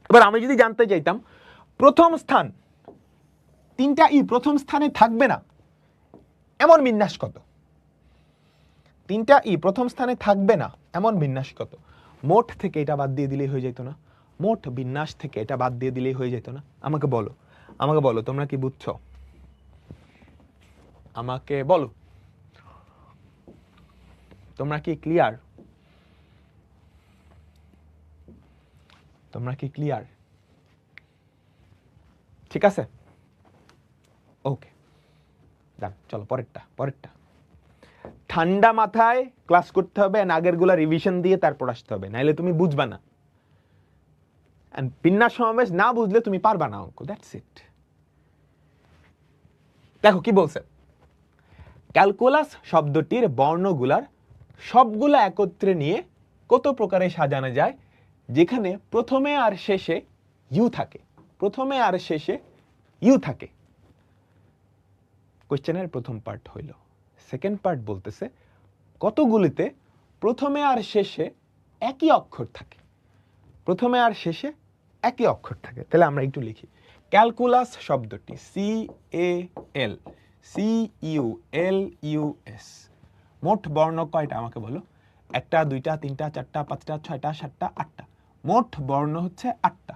এবার আমি যদি জানতে চাইতাম প্রথম স্থান 3টা প্রথম স্থানে থাকবে না এমন বিন্যাস কত? 3টা প্রথম স্থানে থাকবে না এমন বিন্যাস কত? মোট থেকে এটা বাদ দিয়ে দিলেই হয়ে যেত না? মোট বিন্যাস থেকে এটা বাদ দিয়ে দিলেই হয়ে যেত না? আমাকে বলো তোমরা কি বুঝছো? আমাকে বলো, তোমরা কি ক্লিয়ার? তোমরা কি ক্লিয়ার? ঠিক আছে, ওকে ডান। চলো পরেরটা। ঠান্ডা মাথায় ক্লাস করতে হবে, আগের গুলা রিভিশন দিয়ে তারপর আসতে হবে, নাইলে তুমি বুঝবা না। বিন্যাস সমাবেশ না বুঝলে তুমি পারবা না অঙ্ক। That's it. দেখো কি বলছে, ক্যালকুলাস শব্দটির বর্ণগুলার সবগুলা একত্রে নিয়ে কত প্রকারে সাজানো যায় যেখানে প্রথমে আর শেষে ইউ থাকে। প্রথমে আর শেষে ইউ থাকে। কোশ্চেনের প্রথম পার্ট হইল। সেকেন্ড পার্ট বলতেছে কতগুলিতে প্রথমে আর শেষে একই অক্ষর থাকে। প্রথমে আর শেষে একই অক্ষর থাকে। তাহলে আমরা একটু লিখি। ক্যালকুলাস শব্দটি CALCULUS মোট বর্ণ কয়টা আমাকে বলো? 1টা 2টা 3টা 4টা 5টা 6টা 7টা 8টা। মোট বর্ণ হচ্ছে 8টা।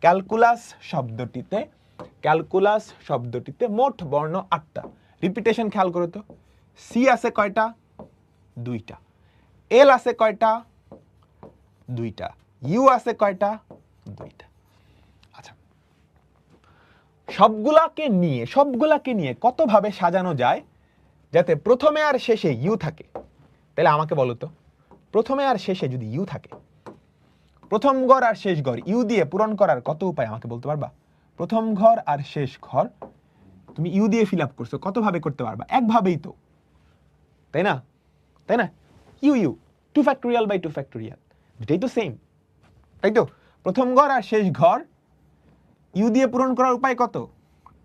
ক্যালকুলাস শব্দটিতে মোট বর্ণ 8টা। রিপিটেশন খেয়াল করো তো। সি আছে কয়টা? 2টা। এল আছে কয়টা? 2টা। ইউ আছে কয়টা? 2টা। আচ্ছা, সবগুলাকে নিয়ে কত ভাবে সাজানো যায় যাতে প্রথমে আর শেষে ইউ থাকে? তাহলে আমাকে বলো তো, প্রথমে আর শেষে যদি ইউ থাকে, প্রথম ঘর আর শেষ ঘর ইউ দিয়ে পূরণ করার কত উপায় আমাকে বলতে পারবা? প্রথম ঘর আর শেষ ঘর তুমি ইউ দিয়ে ফিল আপ করছো, কত ভাবে করতে পারবা? একভাবেই তো, তাই না? ইউ 2 ফ্যাক্টোরিয়াল বাই 2 ফ্যাক্টোরিয়াল, দুটাই তো সেম, তাই তো? প্রথম ঘর আর শেষ ঘর ইউ দিয়ে পূরণ করার উপায় কত?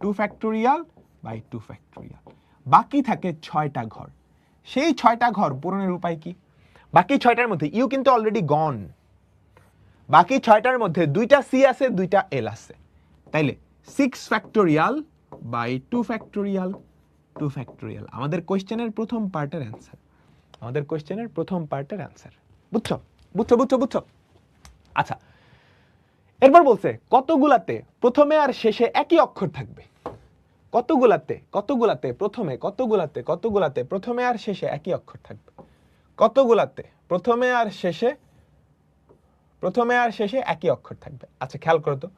2 ফ্যাক্টোরিয়াল বাই 2 ফ্যাক্টোরিয়াল। বাকি থাকে 6টা ঘর। সেই 6টা ঘর পূরণের উপায় কি? বাকি 6টার মধ্যে ইউ কিন্তু অলরেডি গন। বাকি 6টার মধ্যে 2টা সি আছে 2টা এল আছে। তাইলে 6 ফ্যাক্টোরিয়াল বাই 2 ফ্যাক্টোরিয়াল 2 ফ্যাক্টোরিয়াল আমাদের কোশ্চেনের প্রথম পার্টের অ্যান্সার। বুঝছো? আচ্ছা, এরপর বলছে কতগুলাতে প্রথমে আর শেষে একই অক্ষর থাকবে। কতগুলাতে প্রথমে আর শেষে একই অক্ষর থাকবে। কতগুলাতে প্রথমে আর শেষে একই অক্ষর থাকবে। আচ্ছা, খেয়াল করো তো,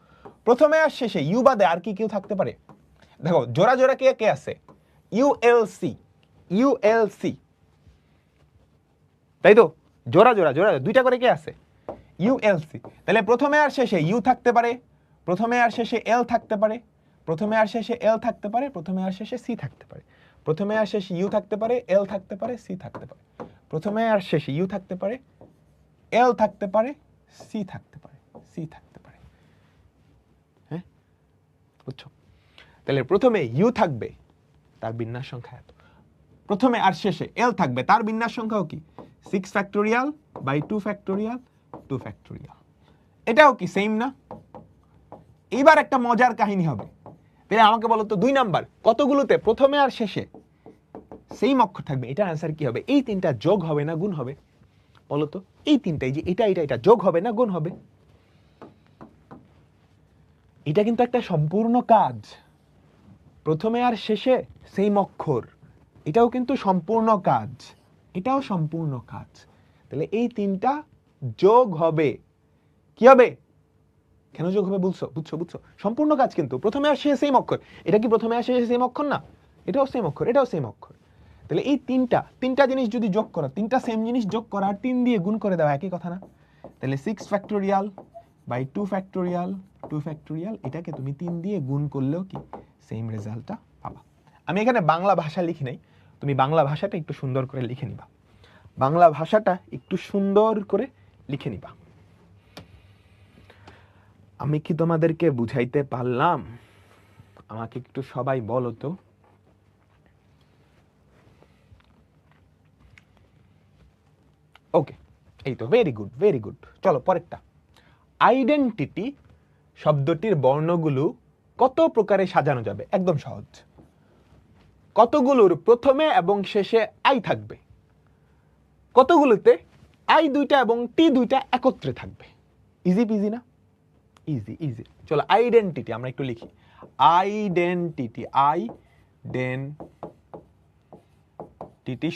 প্রথমে আর শেষে ইউ বাদে আর কি কেউ থাকতে পারে? দেখো জোড়া জোড়া কে আছে? ইউএলসি, তাই তো? জোড়া 2টা করে কে আছে? ইউএলসি। তাহলে প্রথমে আর শেষে ইউ থাকতে পারে, প্রথমে আর শেষে এল থাকতে পারে, প্রথমে আর শেষে এল থাকতে পারে, প্রথমে আর শেষে সি থাকতে পারে, প্রথমে আর শেষে ইউ থাকতে পারে, এল থাকতে পারে, সি থাকতে পারে, প্রথমে আর শেষে ইউ থাকতে পারে, এল থাকতে পারে, সি থাকতে পারে, সি থাকতে পারে। হ্যাঁ, বুঝছো? তাহলে প্রথমে ইউ থাকবে, তার বিন্যাস সংখ্যা এত, প্রথমে আর শেষে এল থাকবে, তার বিন্যাস সংখ্যাও কি 6 ফ্যাক্টোরিয়াল বাই 2 ফ্যাক্টোরিয়াল 2 ফ্যাক্টোরিয়াল। এটাও কি সেম না? এইবার একটা মজার কাহিনী হবে। তাহলে আমাকে বলো তো 2 নাম্বার কতগুলোতে প্রথমে আর শেষে সেম অক্ষর থাকবে? এটা অ্যান্সার কি হবে? এই তিনটা যোগ হবে না গুণ হবে? বলো তো, এই তিনটাই যে এটা এটা এটা যোগ হবে না গুণ হবে? এটা কিন্তু একটা সম্পূর্ণ কাজ। প্রথমে আর শেষে সেম অক্ষর, এটাও কিন্তু সম্পূর্ণ কাজ, এটাও সম্পূর্ণ কাজ। তাহলে এই তিনটা যোগ হবে। কি হবে? কেন যোগ হবে বুঝছো? বুঝছো বুঝছো? সম্পূর্ণ কাজ কিন্তু প্রথমে আর শেষে সেম অক্ষর। এটা কি প্রথমে আর শেষে সেম অক্ষর না? এটাও সেম অক্ষর, এটাও সেম অক্ষর। তাহলে এই তিনটা জিনিস যদি যোগ করো, তিনটা সেম জিনিস যোগ করা আর 3 দিয়ে গুণ করে দেওয়া একই কথা না? তাহলে 6 ফ্যাক্টোরিয়াল বাই 2 ফ্যাক্টোরিয়াল 2 ফ্যাক্টোরিয়াল, এটাকে তুমি 3 দিয়ে গুণ করলেও কি সেম রেজাল্টটা পাবা। আমি এখানে বাংলা ভাষা লিখি নাই, তুমি বাংলা ভাষাটা একটু সুন্দর করে লিখে নিবা, বাংলা ভাষাটা একটু সুন্দর করে লিখে নিবা। আমি কি তোমাদেরকে বুঝাইতে পারলাম? আমাকে একটু সবাই বলো তো। ওকে, এই তো, ভেরি গুড ভেরি গুড। চলো পরেরটা। আইডেন্টিটি শব্দটির বর্ণগুলো কত প্রকারে সাজানো যাবে? একদম সহজ। কতগুলোর প্রথমে এবং শেষে আই থাকবে, কতগুলোতে আই দুইটা এবং টি দুইটা একত্রে থাকবে? ইজি পিজি না? Easy easy. চলো আইডেন্টিটি আমরা একটু লিখি। আইডেন্টিটি, আইডেন্টিটি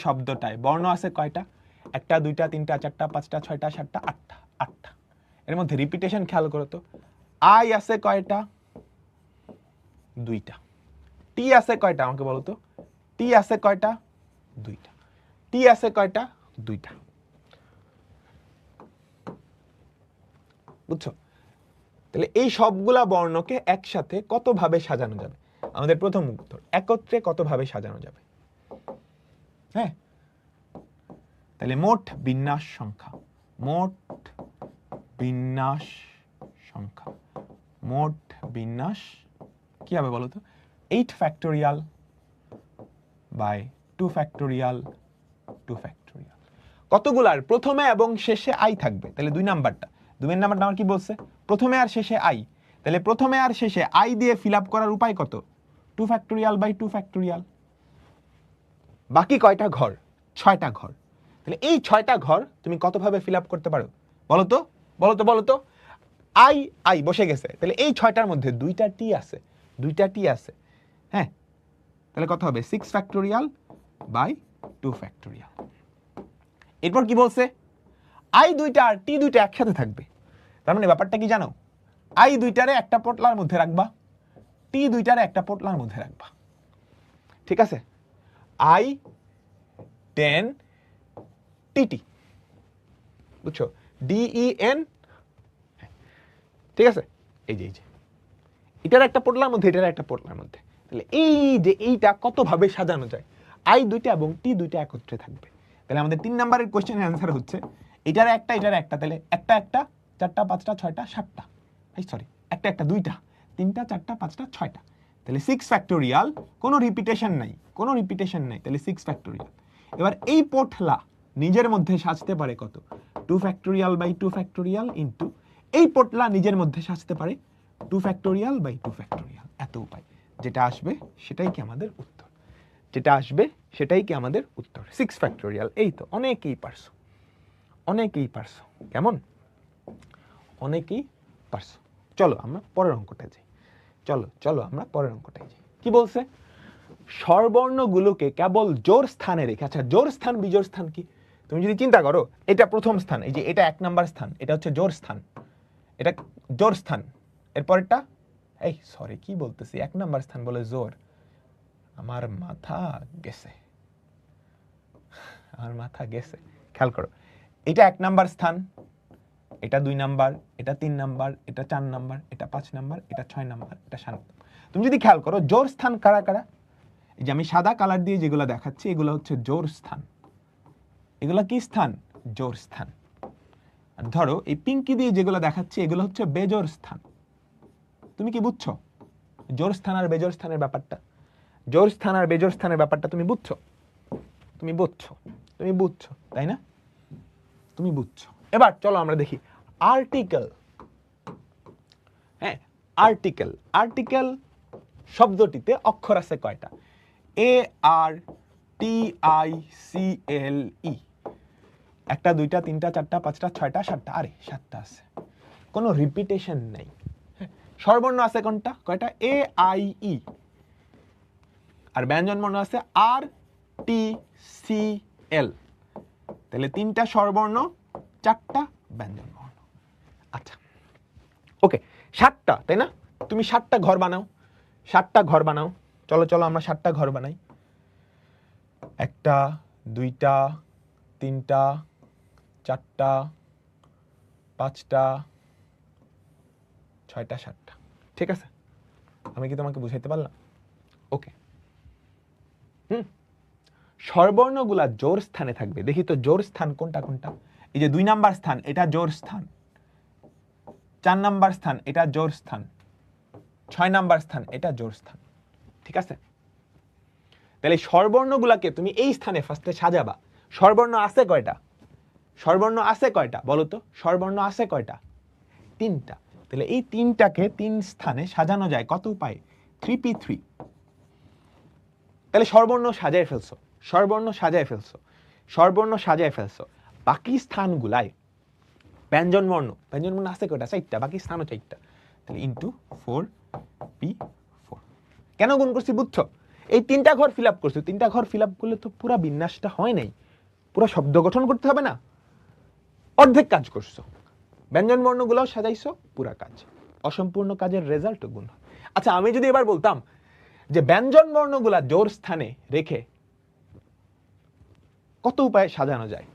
শব্দটায় বর্ণ আছে কয়টা? 1 2 3 4 5 6 7 8 8টা। এর মধ্যে রিপিটেশন খেয়াল করো তো। আই আছে কয়টা? 2টা। টি আছে কয়টা আমাকে বলো তো? টি আছে কয়টা? 2টা। টি আছে কয়টা? 2টা। বুঝছো? তাহলে এই সবগুলা বর্ণকে একসাথে কতভাবে সাজানো যাবে? আমাদের প্রথম উত্তর, একত্রে কতভাবে সাজানো যাবে? হ্যাঁ, তাহলে মোট বিন্যাস সংখ্যা, মোট বিন্যাস সংখ্যা, মোট বিন্যাস কি হবে বলো তো? 8 ফ্যাক্টোরিয়াল বাই 2 ফ্যাক্টোরিয়াল 2 ফ্যাক্টোরিয়াল। কতগুলার প্রথমে এবং শেষে আই থাকবে? তাহলে 2 নাম্বারটা, 2 নাম্বারটা আমার কি বলছে? প্রথমে আর শেষে আই। তাহলে প্রথমে আর শেষে আই দিয়ে ফিল আপ করার উপায় কত? 2 ফ্যাক্টোরিয়াল বাই 2 ফ্যাক্টোরিয়াল। বাকি কয়টা ঘর? 6টা ঘর। তাহলে এই 6টা ঘর তুমি কতভাবে ফিল আপ করতে পারো বলো তো? বলো তো বলো তো। আই আই বসে গেছে, তাহলে এই 6টার মধ্যে 2টা টি আছে, 2টা টি আছে। হ্যাঁ, তাহলে কত হবে? 6 ফ্যাক্টোরিয়াল বাই 2 ফ্যাক্টোরিয়াল। এরপর কি বলছে? আই দুইটা আর টি দুইটা একসাথে থাকবে। তার মানে ব্যাপারটা কি জানো? আই দুইটারে একটা পোটলার মধ্যে রাখবা, টি দুইটারে একটা পোটলার মধ্যে রাখবা। ঠিক আছে? আই 10 টিটি, বুঝছো? DEN। ঠিক আছে? এই যে এটার একটা পোটলার মধ্যে, এটার একটা পোটলার মধ্যে। তাহলে এই যে এইটা কতভাবে সাজানো যায়? আই দুইটা এবং টি দুইটা একত্রে থাকবে। তাহলে আমাদের 3 নাম্বারের কোশ্চেনের অ্যান্সার হচ্ছে এটার একটা, এটার একটা। তাহলে একটা একটা, 4টা 5টা 6টা 7টা, সরি, একটা একটা 2টা 3টা 4টা 5টা 6টা। তাহলে 6 ফ্যাক্টোরিয়াল, কোনো রিপিটেশন নাই, কোনো রিপিটেশন নাই। তাহলে 6 ফ্যাক্টোরিয়াল। এবার এই পোটলা নিজের মধ্যে সাজতে পারে কত? 2 ফ্যাক্টোরিয়াল বাই 2 ফ্যাক্টোরিয়াল ইনটু এই পোটলা নিজের মধ্যে সাজতে পারে 2 ফ্যাক্টোরিয়াল বাই 2 ফ্যাক্টোরিয়াল। এত উপায়, যেটা আসবে সেটাই কি আমাদের উত্তর, যেটা আসবে সেটাই কি আমাদের উত্তর। 6 ফ্যাক্টোরিয়াল। এই তো, অনেকেই পারছো, অনেকেই পারছো। কেমন? অনেকেই পারছো। চলো আমরা পরের অঙ্কটায় যাই। চলো চলো আমরা পরের অঙ্কটায় যাই। কি বলছে? স্বরবর্ণগুলোকে কেবল জোড় স্থানে রেখে। আচ্ছা, জোড় স্থান বিজোড় স্থান কি? তুমি যদি চিন্তা করো, এটা প্রথম স্থান, এই যে এটা 1 নাম্বার স্থান, এটা হচ্ছে জোড় স্থান, এটা জোড় স্থান। এরপরটা, এই সরি কি বলতেছি, 1 নাম্বার স্থান বলে জোর, আমার মাথা গেছে, আমার মাথা গেছে। খেয়াল করো, এটা 1 নাম্বার স্থান, এটা 2 নাম্বার, এটা 3 নাম্বার, এটা 4 নাম্বার, এটা 5 নাম্বার, এটা 6 নাম্বার, এটা 7 নাম্বার। তুমি যদি খেয়াল করো জোড় স্থান কারা কারা, এই যে আমি সাদা কালার দিয়ে যেগুলো দেখাচ্ছি এগুলো হচ্ছে জোড় স্থান। এগুলো কি স্থান? জোড় স্থান। আর ধরো এই পিঙ্কি দিয়ে যেগুলো দেখাচ্ছি এগুলো হচ্ছে বেজোড় স্থান। তুমি কি বুঝছো জোড় স্থান আর বেজোড় স্থানের ব্যাপারটা? জোড় স্থান আর বেজোড় স্থানের ব্যাপারটা তুমি বুঝছো? তুমি বুঝছো, তুমি বুঝছো, তাই না? তুমি বুঝছো। এবার চলো আমরা দেখি আর্টিকেল। হ্যাঁ, আর্টিকেল। আর্টিকেল শব্দটিতে অক্ষর আছে কয়টা? ARTICLE। একটা, দুইটা, তিনটা, চারটা, পাঁচটা, ছয়টা, সাতটা। আরে 7টা আছে, কোনো রিপিটেশন নেই। স্বরবর্ণ আছে কোনটা? কয়টা? AIE। আর ব্যঞ্জন বর্ণ আছে RTCL। তাহলে 3টা স্বরবর্ণ, 4টা ব্যঞ্জন বর্ণ। আচ্ছা, ওকে, 7টা, তাই না? তুমি 7টা ঘর বানাও, 7টা ঘর বানাও। চলো চলো আমরা 7টা ঘর বানাই। 1টা, 2টা, 3টা, 4টা, 5টা, 6টা, 7টা। ঠিক আছে? আমি কি তোমাকে বুঝাইতে পারলাম? ওকে। স্বরবর্ণগুলা জোড় স্থানে থাকবে। দেখি তো জোড় স্থান কোনটা কোনটা। এই যে 2 নাম্বার স্থান, এটা জোড় স্থান। 4 নাম্বার স্থান, এটা জোড় স্থান। 6 নাম্বার স্থান, এটা জোড় স্থান। ঠিক আছে? তাহলে স্বরবর্ণগুলাকে তুমি এই স্থানে ফার্স্টে সাজাবা। স্বরবর্ণ আছে কয়টা? স্বরবর্ণ আছে কয়টা বলো তো? স্বরবর্ণ আছে কয়টা? 3টা। তাহলে এই 3টাকে 3 স্থানে সাজানো যায় কত উপায়ে? 3p3। তাহলে স্বরবর্ণ সাজায় ফেলছো, স্বরবর্ণ সাজায় ফেলছো, স্বরবর্ণ সাজায় ফেলছো। বাকি স্থানগুলায় ব্যঞ্জন বর্ণ, ব্যঞ্জন বর্ণ আছে কয়টা? 4টা। বাকি স্থানও 4টা। তাহলে ইনটু 4p4। কেন গুণ করছি বুঝছো? এই 3টা ঘর ফিল আপ করছো। 3টা ঘর ফিল আপ করলে তো পুরো বিন্যাসটা হয় নাই, পুরো শব্দ গঠন করতে হবে না? অর্ধেক কাজ করছো। ব্যঞ্জন বর্ণগুলোও সাজাইছো, পুরা কাজ। অসম্পূর্ণ কাজের রেজাল্ট গুণ। আচ্ছা, আমি যদি এবার বলতাম যে ব্যঞ্জন বর্ণগুলা জোড় স্থানে রেখে কত উপায়ে সাজানো যায়?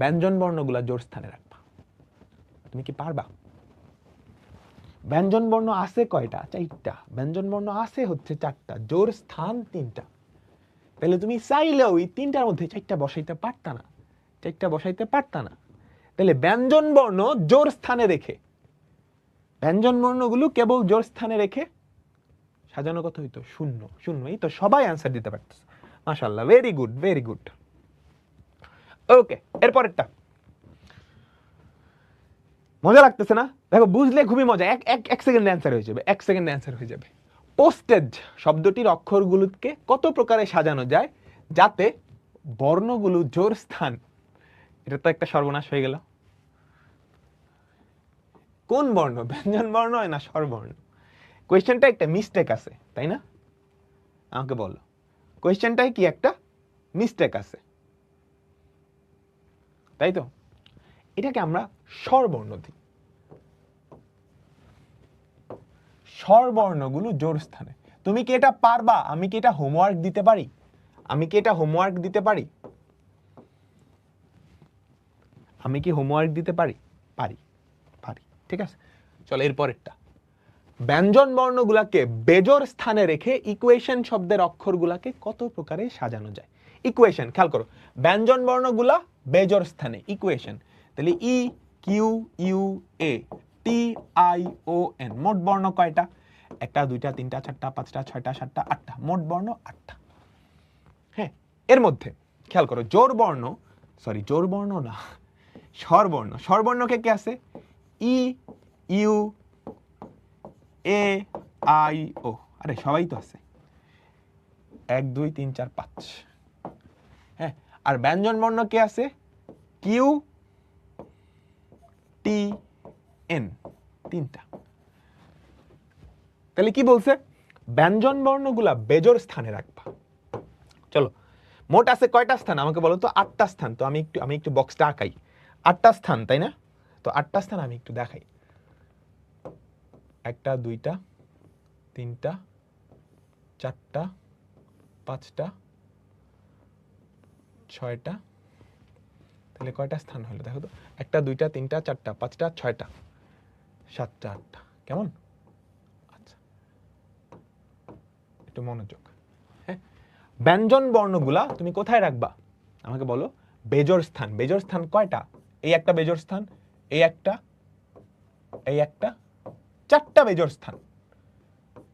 ব্যঞ্জন বর্ণগুলা জোড় স্থানে রাখবা। তুমি কি পারবা? ব্যঞ্জন বর্ণ আছে কয়টা? 4টা। ব্যঞ্জন বর্ণ আছে হচ্ছে 4টা, জোড় স্থান 3টা। তাহলে তুমি চাইলেও এই 3টার মধ্যে 4টা বসাইতে পারতা না, 4টা বসাইতে পারতা না। তাহলে ব্যঞ্জন বর্ণ জোড় স্থানে রেখে, ব্যঞ্জন বর্ণগুলো কেবল জোড় স্থানে রেখে সাজানো কত হইতো? 0 0। এই তো সবাই অ্যান্সার দিতে পারতেছে, মাশাআল্লাহ, ভেরি গুড, ভেরি গুড। ওকে, এরপরেরটা মজা লাগতেছে না? দেখো, বুঝলে খুবই মজা। এক সেকেন্ডে অ্যান্সার হয়ে যাবে, 1 সেকেন্ডে অ্যান্সার হয়ে যাবে। পোস্টেজ শব্দটির অক্ষরগুলোকে কত প্রকারে সাজানো যায় যাতে বর্ণগুলো জোড় স্থান? এটা তো একটা সর্বনাশ হয়ে গেল। কোন বর্ণ? ব্যঞ্জন বর্ণ হয় না স্বরবর্ণ? কোয়েশ্চেনটা একটা মিস্টেক আছে, তাই না? আমাকে বলো, কোয়েশ্চেনটাই কি একটা মিস্টেক আছে, তাই তো? এটাকে আমরা স্বরবর্ণ দিই। স্বরবর্ণগুলো জোড় স্থানে। তুমি কি এটা পারবা? আমি কি এটা হোমওয়ার্ক দিতে পারি? আমি কি এটা হোমওয়ার্ক দিতে পারি? আমি কি হোমওয়ার্ক দিতে পারি? পারি, পারি। ঠিক আছে, চলো এরপরেরটা। ব্যঞ্জন বর্ণগুলাকে বেজোড় স্থানে রেখে ইকুয়েশন শব্দের অক্ষরগুলাকে কত প্রকারে সাজানো যায়? ইকুয়েশন, খেয়াল করো, ব্যঞ্জন বর্ণগুলা বেজোড় স্থানে, ইকুয়েশন। তাহলে E Q U A T I O N. মোট বর্ণ কয়টা? 1টা, 2টা, 3টা, 4টা, 5টা, 6টা, 7টা, 8টা। মোট বর্ণ 8টা। হ্যাঁ, এর মধ্যে খেয়াল করো জোড় বর্ণ, সরি জোড় বর্ণ না, স্বরবর্ণ। স্বরবর্ণকে কে আছে? ই ইউ এ আই ও। আরে সবাই তো আছে, 1 2 3 4 5। হ্যাঁ, আর ব্যঞ্জন বর্ণ কে আছে? কিউ টি এন, 3টা। তাহলে কি বলছে? ব্যঞ্জন বর্ণগুলা বেজোড় স্থানে রাখবা। চলো, মোট আছে কয়টা স্থান আমাকে বলো তো? 8টা স্থান। তো আমি একটু বক্সটা আঁকাই। 8টা স্থান, তাই না? তো 8টা স্থান আমি একটু দেখাই। 1টা, 2টা, 3টা, 4টা, 5টা, 6টা, তাহলে কয়টা স্থান হলো দেখো তো, 1 2 3 4 5 6 7 8। কেমন? আচ্ছা, একটু মনোযোগ। হ্যাঁ, ব্যঞ্জন বর্ণগুলা তুমি কোথায় রাখবা আমাকে বলো। বেজোড় স্থান। বেজোড় স্থান কয়টা? এই একটা বেজোড় স্থান, এই একটা, এই একটা, 4টা বেজোড় স্থান।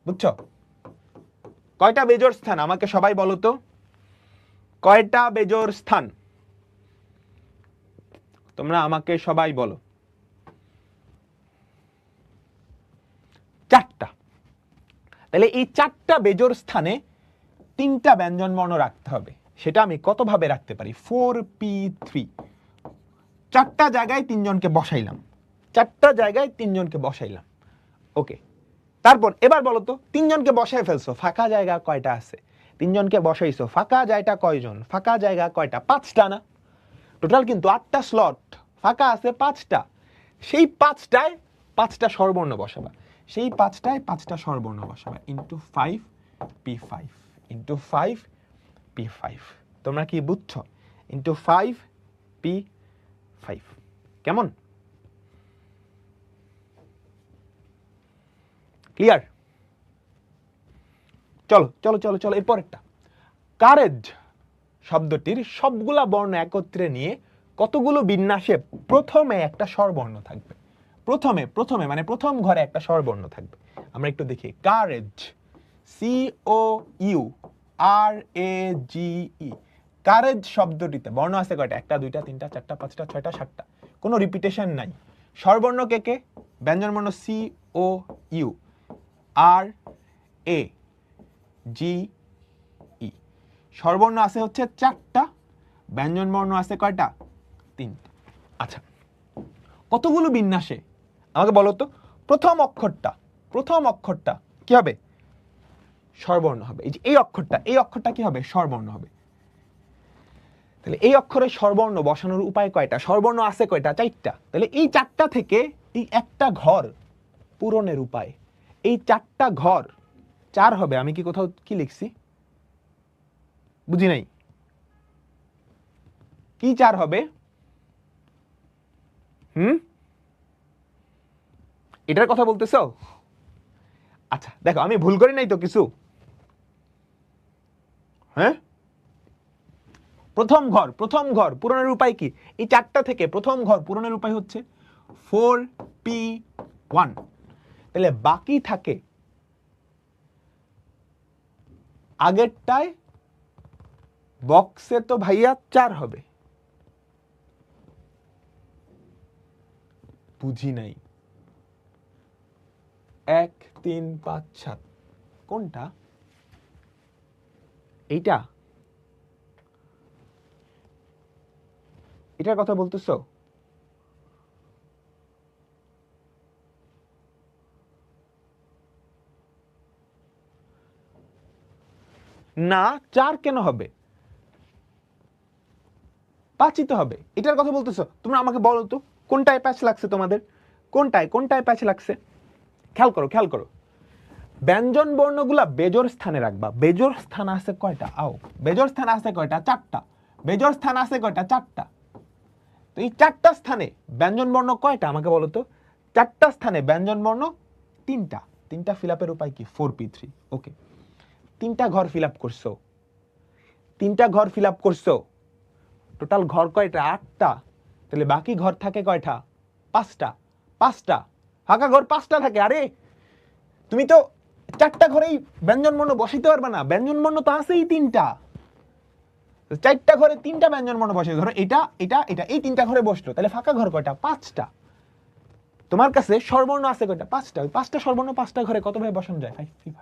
বুঝছো? কয়টা বেজোড় স্থান আমাকে সবাই বলো তো, কয়টা বেজোড় স্থান? তোমরা আমাকে সবাই বলো। 4টা। তাহলে এই 4টা বেজোড় স্থানে 3টা ব্যঞ্জন বর্ণ রাখতে হবে। সেটা আমি কত ভাবে রাখতে পারি? 4p3। 4টা জায়গায় 3 জনকে বসাইলাম, 4টা জায়গায় 3 জনকে বসাইলাম। ওকে, তারপর এবার বলো তো, 3 জনকে বসাই ফেলছো, ফাঁকা জায়গা কয়টা আছে? 3 জনকে বসাইছো, ফাঁকা জায়গা কয়জন? ফাঁকা জায়গা কয়টা? 5টা না? টোটাল কিন্তু 8টা স্লট, ফাঁকা আছে 5টা। সেই 5টায় 5টা স্বরবর্ণ বসাবা, সেই 5টায় 5টা স্বরবর্ণ বসাবা, ইন্টু 5p5, ইন্টু 5p5। তোমরা কি বুঝছো? Into 5p5। কেমন? ক্লিয়ার? চলো চলো চলো চলো, এরপরেরটা। কারেজ শব্দটির সবগুলা বর্ণ একত্রে নিয়ে কতগুলো বিন্যাসে প্রথমে একটা স্বরবর্ণ থাকবে? প্রথমে মানে প্রথম ঘরে একটা স্বরবর্ণ থাকবে। আমরা একটু দেখি। Courage, COURAGE। কারেজ শব্দটিতে বর্ণ আছে কয়টা? 1 2 3 4 5 6 7। কোনো রিপিটেশন নাই। স্বরবর্ণ কে কে? ব্যঞ্জন বর্ণ COURAGE। স্বরবর্ণ আছে হচ্ছে 4টা, ব্যঞ্জন বর্ণ আছে কয়টা? 3টা। আচ্ছা, কতগুলো বিন্যাসে আমাকে বলো তো। প্রথম অক্ষরটা কি হবে? স্বরবর্ণ হবে। এই অক্ষরটা কি হবে? স্বরবর্ণ হবে। তাহলে এই অক্ষরে স্বরবর্ণ বসানোর উপায় কয়টা? স্বরবর্ণ আছে কয়টা? 4টা। তাহলে এই 4টা থেকে এই একটা ঘর পূরণের উপায়, এই 4টা ঘর 4 হবে। আমি কি কোথাও কি লিখছি? বুঝি নাই। কি 4 হবে? এটার কথা বলতেছো? আচ্ছা দেখো, আমি ভুল করি নাই তো কিছু? হ্যাঁ, প্রথম ঘর পূরণের উপায় কি? এই 4টা থেকে প্রথম ঘর পূরণের উপায় হচ্ছে 4p1। তাহলে বাকি থাকে আগেরটায় বক্সে তো ভাইয়া 4 হবে। বুঝি নাই। 1 3 5 7 কোনটা? এইটা? এটার কথা বলতেছো? না, 4 কেন হবে? 5ই তো হবে। এটার কথা বলতেছো? তোমরা আমাকে বলো তো, কোনটায় প্যাচ লাগছে তোমাদের? কোনটায় প্যাচ লাগছে? খেয়াল করো। ব্যঞ্জন বর্ণগুলা বেজোড় স্থানে রাখবা। বেজোড় স্থান আছে কয়টা? বেজোড় স্থান আছে কয়টা? 4টা। বেজোড় স্থান আছে কয়টা? 4টা। তো এই 4টা স্থানে ব্যঞ্জন বর্ণ কয়টা আমাকে বলো তো? 4টা স্থানে ব্যঞ্জন বর্ণ 3টা। 3টা ফিল আপের উপায় কি? 4p3। ওকে, 3টা ঘর ফিল আপ করছো। 3টা ঘর ফিল আপ করছো। টোটাল ঘর কয়টা? 8টা। তাহলে বাকি ঘর থাকে কয়টা? 5টা। ফাঁকা ঘর 5টা থাকে। আরে তুমি তো 4টা ঘরেই ব্যঞ্জন বর্ণ বসাইতে পারবে না। ব্যঞ্জন বর্ণ তো আছেই 3টা। 4টা ঘরে 3টা ব্যঞ্জন বর্ণ বসে। ধরো এটা এই 3টা ঘরে বসলো, তাহলে ফাঁকা ঘর কয়টা? 5টা। তোমার কাছে স্বরবর্ণ আছে কয়টা? 5টা। ওই 5টা স্বরবর্ণ 5টা ঘরে কত ভাবে বসানো যায়? 5p5।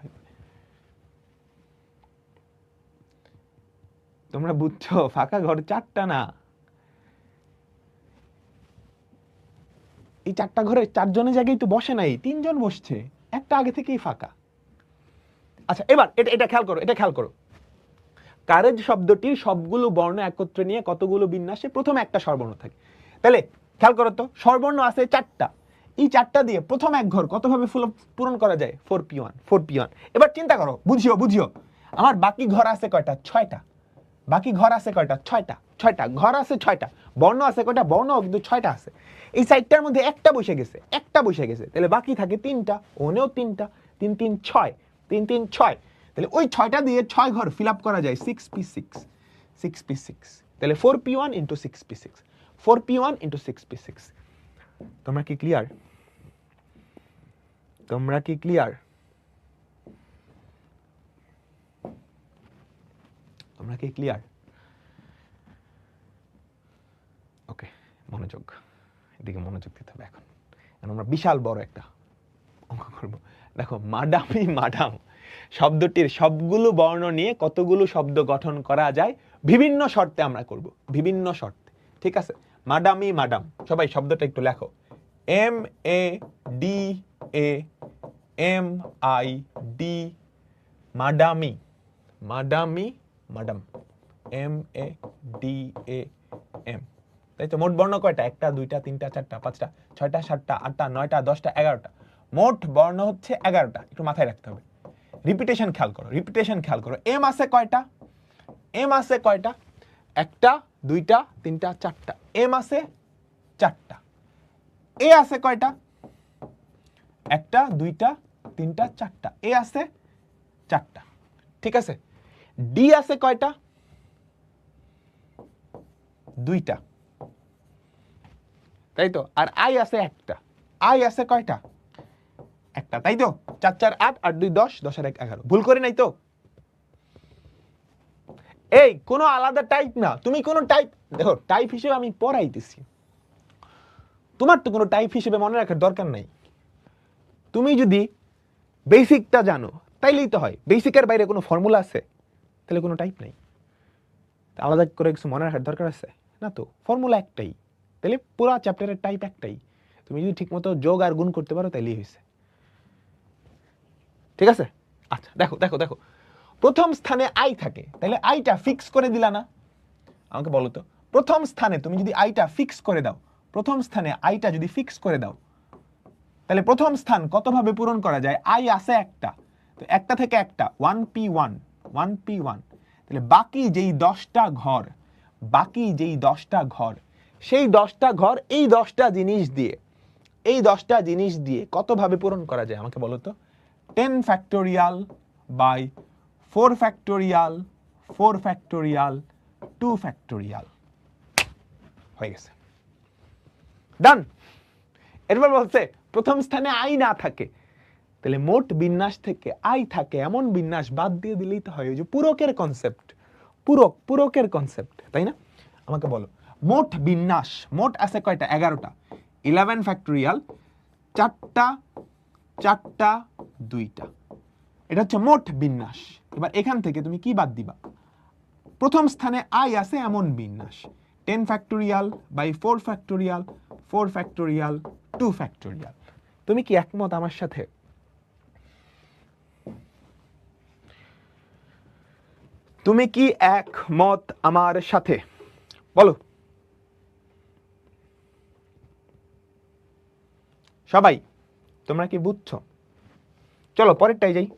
তোমরা বুঝছো? ফাঁকা ঘর 4টা না। এই 4টা ঘরে 4 জনের জায়গায় তো বসে নাই, 3 জন বসছে। একটা আগে থেকেই ফাঁকা। আচ্ছা, এবার এটা খেয়াল করো। কারেজ শব্দটির সবগুলো বর্ণ একত্রে নিয়ে কতগুলো বিন্যাসে প্রথমে একটা স্বরবর্ণ থাকে? তাহলে খেয়াল করো তো, স্বরবর্ণ আছে 4টা। এই 4টা দিয়ে প্রথম এক ঘর কত ভাবে পূরণ করা যায়? 4p1। এবার চিন্তা করো, বুঝিও। আমার বাকি ঘর আছে কয়টা? 6টা। বাকি ঘর আছে কয়টা? 6টা। ছয়টা ঘর আছে, ছয়টা বর্ণ আছে, কয়টা বর্ণ কিন্তু ছয়টা আছে। এই সাইডটার মধ্যে একটা বসে গেছে, তাহলে বাকি থাকে তিনটা, ওনেও তিনটা, 3 3 6, 3 3 6, তাহলে ওই ছয়টা দিয়ে 6 ঘর ফিল আপ করা যায় 6p6, 6p6, তাহলে 4p1 into 6p6, 4p1 into 6p6। তোমরা কি ক্লিয়ার? তোমরা কি ক্লিয়ার? তোমরা কি ক্লিয়ার? ওকে, মনোযোগ, এদিকে মনোযোগ দিতে হবে। এখন আমরা বিশাল বড় একটা অঙ্ক করব। দেখো, মাডামি মাডাম শব্দটির সবগুলো বর্ণ নিয়ে কতগুলো শব্দ গঠন করা যায় বিভিন্ন শর্তে আমরা করব, বিভিন্ন শর্তে। ঠিক আছে, মাডামি মাডাম, সবাই শব্দটা একটু লেখো। MADAMI, মাডামি, মাডামি মাডাম, MADAM। তাই তো? মোট বর্ণ কয়টা? 1টা 2টা 3টা 4টা 5টা 6টা 7টা 8টা 9টা 10টা 11টা, মোট বর্ণ হচ্ছে 11টা। একটু মাথায় রাখতে হবে। রিপিটেশন খেয়াল করো, রিপিটেশন খেয়াল করো। এম আছে কয়টা? এম আছে কয়টা? 1টা 2টা 3টা 4টা, এম আছে 4টা। এ আছে কয়টা? 1টা 2টা 3টা 4টা, এ আছে 4টা। ঠিক আছে। ডি আছে কয়টা? 2টা, তাই তো? আর আই আছে 1টা। আই আছে কয়টা? 1টা, তাই তো? 4 4 8, 8 2 10, 10 আর 1 11। ভুল করি নাই তো? এই কোনো আলাদা টাইপ না, তুমি কোনো টাইপ, দেখো টাইপ হিসেবে আমি পড়াইতেছি, তোমার তো কোনো টাইপ হিসেবে মনে রাখার দরকার নাই। তুমি যদি বেসিকটা জানো তাইলেই তো হয়। বেসিকের বাইরে কোনো ফর্মুলা আছে? তাহলে কোনো টাইপ নাই, আলাদা করে কিছু মনে রাখার দরকার আছে না তো। ফর্মুলা একটাই, তাহলে পুরো চ্যাপ্টারের টাইপ একটাই। তুমি যদি ঠিকমতো যোগ আর গুণ করতে পারো তাইলেই হয়েছে। ঠিক আছে? আচ্ছা, দেখো দেখো দেখো, প্রথম স্থানে আই থাকে, তাহলে আইটা ফিক্স করে দিলা না? আমাকে বলো তো, প্রথম স্থানে তুমি যদি আইটা ফিক্স করে দাও, প্রথম স্থানে আইটা যদি ফিক্স করে দাও, তাহলে প্রথম স্থান কতভাবে পূরণ করা যায়? আই আছে 1টা, তো 1টা থেকে 1টা 1p1, 1p1, তাহলে বাকি যেই 10টা ঘর, বাকি যেই 10টা ঘর, সেই 10টা ঘর এই 10টা জিনিস দিয়ে, এই 10টা জিনিস দিয়ে কতভাবে পূরণ করা যায় আমাকে বলো তো? 10 factorial by 4 factorial, 4 factorial, 2 factorial. হয়ে গেছে, ডান। এরপর বলছে প্রথম স্থানে আই না থাকে, তাহলে মোট বিন্যাস থেকে আই থাকে এমন বিন্যাস বাদ দিয়ে দিলেই তো হয়। ওই যে পূরকের কনসেপ্ট, পূরক, পূরকের কনসেপ্ট, তাই না? আমাকে বলো, মোট বিন্যাস, মোট আছে কয়টা? 11টা। 11 ফ্যাক্টোরিয়াল, 4টা 4টা 2টা, এটা হচ্ছে মোট বিন্যাস। এবার এখান থেকে তুমি কি বাদ দিবা? প্রথম স্থানে আই আছে এমন বিন্যাস, 10 factorial by 4 factorial, 4 factorial, 2 factorial. তুমি কি একমত আমার সাথে? তুমি কি একমত আমার সাথে? বলো সবাই, তোমরা কি বুঝছো? চলো পরেরটাই যাই।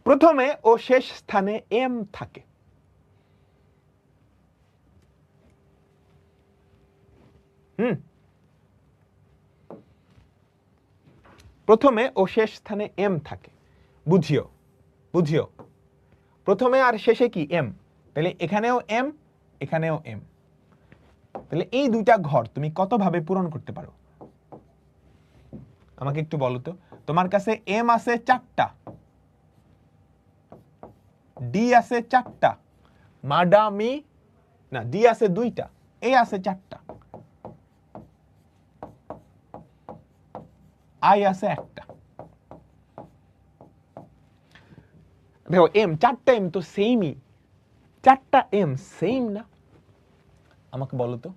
প্রথমে ও শেষ স্থানে এম থাকে। প্রথমে ও শেষ স্থানে এম থাকে, বুঝিও, বুঝিও। প্রথমে আর শেষে কি? এম, তাহলে এখানেও এম, এখানেও এম। তাহলে এই দুইটা ঘর তুমি কতভাবে পূরণ করতে পারো আমাকে একটু বলো তো। তোমার কাছে এম আছে 4টা, ডি আছে 4টা, মাডামি না, ডি আছে 2টা, এ আছে 4টা, আই আছে 1টা। দেখো এম, 4টা এম তো সেমই, 4টা এম সেম না? আমাকে বলো তো,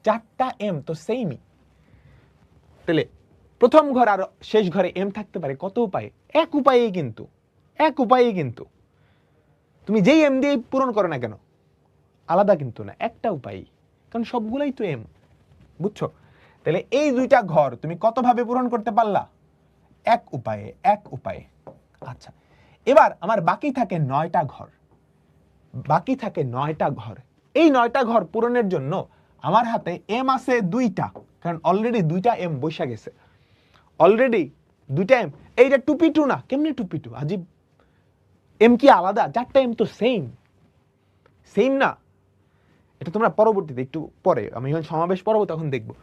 4টা এম তো সেমই। তাহলে প্রথম ঘর আর শেষ ঘরে এম থাকতে পারে কত উপায়ে? এক উপায়েই কিন্তু, এক উপায়েই কিন্তু। তুমি যেই এম দিয়ে পূরণ করো না কেন, আলাদা কিন্তু না, একটা উপায়ই, কারণ সবগুলাই তো এম। বুঝছো? তাহলে এই দুইটা ঘর তুমি কতভাবে পূরণ করতে পারলা? এক উপায়ে, এক উপায়ে। আচ্ছা, এবার আমার বাকি থাকে 9টা ঘর, বাকি থাকে 9টা ঘর। এই 9টা ঘর পূরণের জন্য আমার হাতে এম আছে 2টা, কারণ অলরেডি 2টা এম বসে গেছে, অলরেডি 2টা এম। এইটা 2p2 না, কেমনে 2p2? আজিব, এম কি আলাদা? 4টা এম তো সেম, সেম না? এটা তোমরা পরবর্তীতে একটু পরে, আমি যখন সমাবেশ পড়াবো তখন দেখবো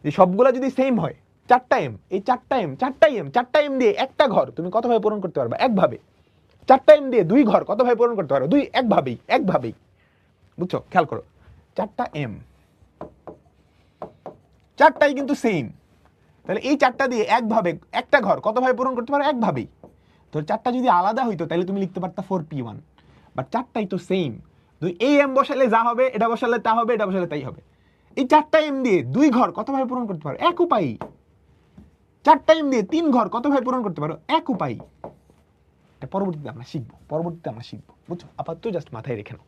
যে সবগুলা যদি সেম হয়, 4টা এম, এই 4টা এম দিয়ে একটা ঘর তুমি কত ভাবে পূরণ করতে পারবা? একভাবে। 4টা এম দিয়ে 2 ঘর কত ভাবে পূরণ করতে পারো? একভাবেই। বুঝছো? খেয়াল করো, 4টা এম, 4টাই কিন্তু সেম, তাহলে এই 4টা দিয়ে একভাবে একটা ঘর কত ভাবে পূরণ করতে পারো? একভাবেই। তো 4টা যদি আলাদা হইতো তাহলে তুমি লিখতে পারতা 4p1, বাট 4টাই তো সেম। এই এম বসালে যা হবে, এটা বসালে তা হবে, এটা বসালে তাই হবে। এই 4টা এম দিয়ে 2 ঘর কত ভাবে পূরণ করতে পারো? এক উপায়। 4টা এম দিয়ে 3 ঘর কত ভাবে পূরণ করতে পারো? এক উপায়। এটা পরবর্তীতে আমরা শিখবো, বুঝছো? আপাতত জাস্ট মাথায় রেখে নাও।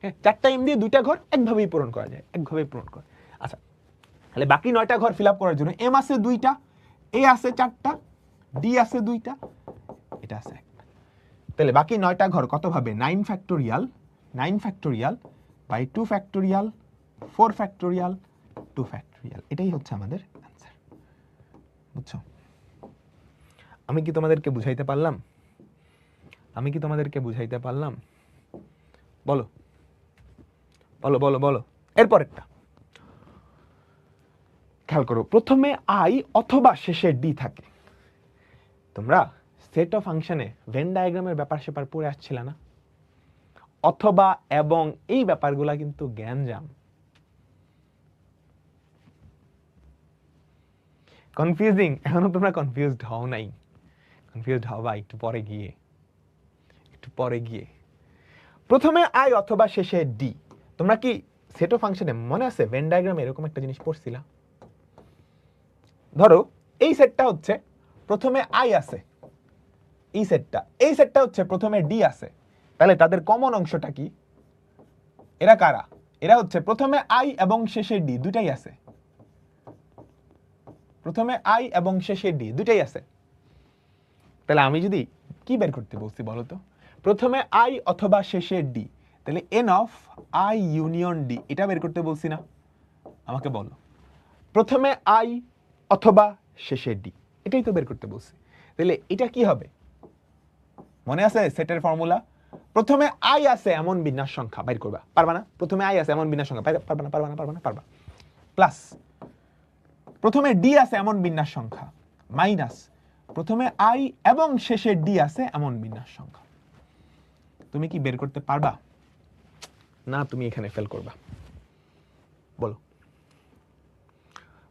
হ্যাঁ, 4টা এম দিয়ে 2টা ঘর একভাবেই পূরণ করা যায়, একভাবেই পূরণ করা। আচ্ছা, তাহলে বাকি 9টা ঘর ফিল আপ করার জন্য এম আছে 2টা, এ আছে 4টা, ডি আছে 2টা, এটা আছে 1টা। তাহলে বাকি 9টা ঘর কত ভাবে? 9 factorial by 2 factorial 4 factorial 2 factorial, এটাই হচ্ছে আমাদের অ্যান্সার। বুঝছো? আমি কি তোমাদেরকে বুঝাইতে পারলাম? বলো। এরপরেরটা খেয়াল করো, প্রথমে আই অথবা শেষে ডি থাকে। তোমরা সেট অফ ফাংশনে ভেন ডায়াগ্রামের ব্যাপার সেপার পড়ে আসছিল না? অথবা এবং এই ব্যাপারগুলা কিন্তু জ্ঞানজাম। কনফিউজিং? এখনো তোমরা কনফিউজড হও নাই, কনফিউজড হবা একটু পরে গিয়ে। প্রথমে আই অথবা শেষে ডি। তোমরা কি সেট অফ ফাংশনে মনে আছে ভেন ডায়াগ্রামে এরকম একটা জিনিস পড়ছিলা? ধরো এই সেটটা হচ্ছে প্রথমে আই আছে, এই সেটটা হচ্ছে প্রথমে ডি আছে, তাহলে তাদের কমন অংশটা কি? এরা কারা? এরা হচ্ছে প্রথমে আই এবং শেষে ডি দুটাই আছে, প্রথমে আই এবং শেষে ডি দুটাই আছে। তাহলে আমি যদি কি বের করতে বলছি বলো তো? প্রথমে আই অথবা শেষে ডি, তাহলে N of I union D, এটা বের করতে বলছি না? আমাকে বলো, প্রথমে আই অথবা শেষে ডি, এটাই তো বের করতে বলছি। তাহলে এটা কি হবে? মনে আছে সেটের ফর্মুলা? প্রথমে আই আছে এমন বিন্যাস সংখ্যা বাইর করবা, পারবা না? প্রথমে আই আছে এমন বিন্যাস সংখ্যা পারবা। প্লাস প্রথমে ডি আছে এমন বিন্যাস সংখ্যা, মাইনাস প্রথমে আই এবং শেষে ডি আছে এমন বিন্যাস সংখ্যা। তুমি কি বের করতে পারবা? না, তুমি এখানে ফেল করবা। বলো,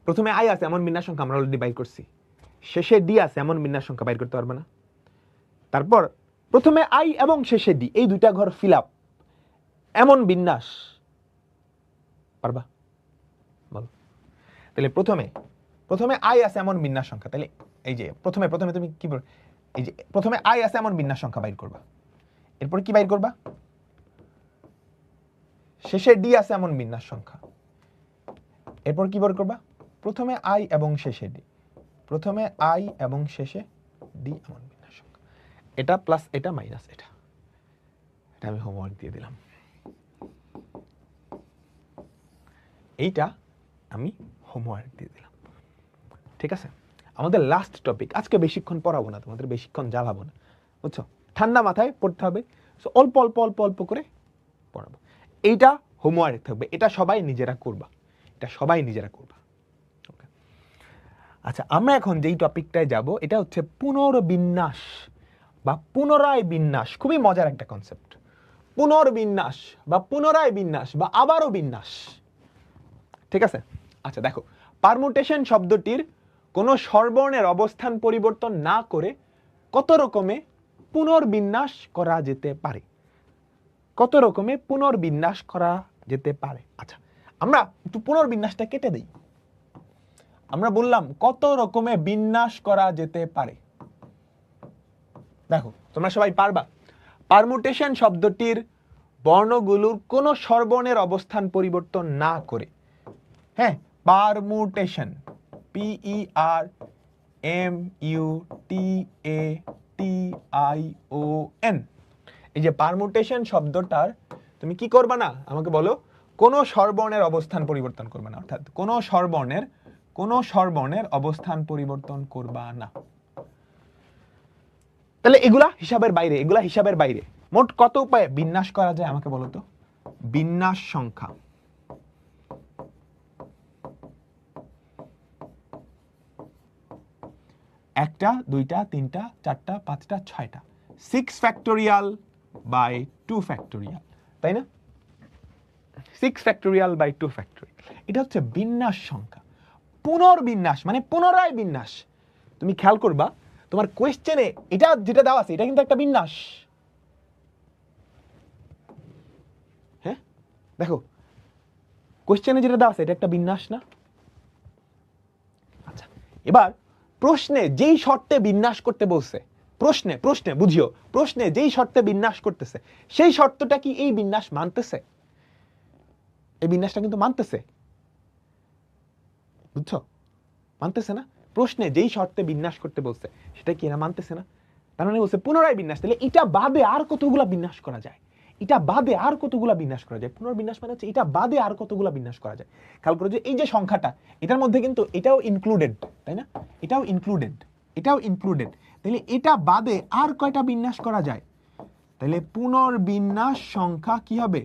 প্রথমে আই আছে এমন বিন্যাস সংখ্যা আমরা অলরেডি বাইর করছি, শেষে ডি আছে এমন বিন্যাস সংখ্যা বাইর করতে পারবা না? তারপর প্রথমে আই এবং শেষে ডি এই দুইটা ঘর ফিল আপ এমন বিন্যাস পারবা? বলো। তাহলে প্রথমে আই আছে এমন বিন্যাস সংখ্যা, তাহলে এই যে প্রথমে তুমি কি বল, এই যে প্রথমে আই আছে এমন বিন্যাস সংখ্যা বাইর করবা, এরপর কি বাইর করবা? শেষে ডি আছে এমন বিন্যাস সংখ্যা, এরপর কি বের করবা? প্রথমে আই এবং শেষে ডি, প্রথমে আই এবং শেষে ডি এমন বিন্যাস সংখ্যা। এটা প্লাস এটা মাইনাস এটা আমি হোমওয়ার্ক দিয়ে দিলাম। এইটা আমি হোমওয়ার্ক দিয়ে দিলাম, ঠিক আছে? আমাদের লাস্ট টপিক, আজকে বেশিক্ষণ পড়াবো না, তোমাদের বেশিক্ষণ জ্বালাবো না, বুঝছো? ঠান্ডা মাথায় পড়তে হবে, অল্প অল্প করে পড়াবো। এইটা হোমওয়ার্ক থাকবে, এটা সবাই নিজেরা করবা। আচ্ছা, আমরা এখন যেই টপিকটায় যাব এটা হচ্ছে পুনর্বিন্যাস বা পুনরায় বিন্যাস। খুবই মজার একটা কনসেপ্ট, পুনর্বিন্যাস বা পুনরায় বিন্যাস বা আবারও বিন্যাস, ঠিক আছে? আচ্ছা দেখো, পারমুটেশন শব্দটির কোনো স্বরবর্ণের অবস্থান পরিবর্তন না করে কত রকমে পুনর্বিন্যাস করা যেতে পারে? আচ্ছা, আমরা একটু পুনর্বিন্যাসটা কেটে দেই। আমরা বললাম কত রকমে বিন্যাস করা যেতে পারে। দেখো তোমরা সবাই পারবা, পারমুটেশন শব্দটির বর্ণগুলোর কোনো স্বরবর্ণের অবস্থান পরিবর্তন না করে, হ্যাঁ, পারমুটেশন, PERMUTATION, এই যে পারমুটেশন শব্দটার তুমি কি করবা না? আমাকে বলো, কোনো স্বরবর্ণের অবস্থান পরিবর্তন করবে না, অর্থাৎ কোনো স্বরবর্ণের অবস্থান পরিবর্তন করবা না। তাহলে এগুলা হিসাবের বাইরে। মোট কত উপায়ে বিন্যাস করা যায় আমাকে বলো তো? বিন্যাস সংখ্যা একটা, দুইটা, তিনটা, চারটা, পাঁচটা, ছয়টা, 6 ফ্যাক্টোরিয়াল বাই 2 ফ্যাক্টোরিয়াল, তাই না? 6 ফ্যাক্টোরিয়াল বাই 2 ফ্যাক্টোরিয়াল, এটা হচ্ছে বিন্যাস সংখ্যা। পুনর্বিন্যাস মানে পুনরায় বিন্যাস। তুমি খেয়াল করবা তোমার কোয়েশ্চেনে এটা যেটা দেওয়া আছে এটা কিন্তু একটা বিন্যাস। হ্যাঁ দেখো, কোয়েশ্চেনে যেটা দেওয়া আছে এটা একটা বিন্যাস না? আচ্ছা, এবার প্রশ্নে যেই শর্তে বিন্যাস করতে বলছে, প্রশ্নে বুঝিও, প্রশ্নে যেই শর্তে বিন্যাস করতেছে সেই শর্তটা কি এই বিন্যাস মানতেছে? এই বিন্যাসটা কিন্তু মানতেছে, বুঝছো? মানতেছে না? প্রশ্নে যেই শর্তে বিন্যাস করতে বলছে সেটা কি এরা মানতেছে না? তার মানে বলছে পুনরায় বিন্যাস। তাহলে এটা বাদে আর কতগুলা বিন্যাস করা যায়? পুনর্বিন্যাস মানে হচ্ছে এটা বাদে আর কতগুলা বিন্যাস করা যায়। খেয়াল করো যে এই যে সংখ্যাটা, এটার মধ্যে কিন্তু এটাও ইনক্লুডেড, তাই না? এটাও ইনক্লুডেড। তাহলে এটা বাদে আর কয়টা বিন্যাস করা যায়? তাহলে পুনর্বিন্যাস সংখ্যা কি হবে?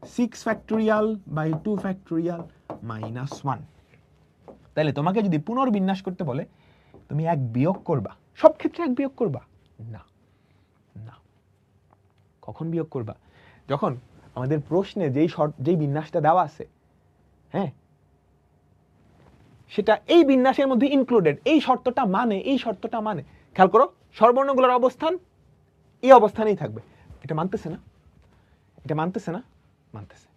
6 ফ্যাক্টোরিয়াল বাই 2 ফ্যাক্টোরিয়াল মাইনাস 1। তাহলে তোমাকে যদি পুনর্বিন্যাস করতে বলে তুমি 1 বিয়োগ করবা, সব ক্ষেত্রে 1 বিয়োগ করবা না। কখন বিয়োগ করবা? যখন আমাদের প্রশ্নে যেই বিন্যাসটা দেওয়া আছে, হ্যাঁ, সেটা এই বিন্যাসের মধ্যে ইনক্লুডেড, এই শর্তটা মানে। খেয়াল করো, স্বরবর্ণগুলোর অবস্থান এই অবস্থানেই থাকবে। এটা মানতেছে না? মানতেছে।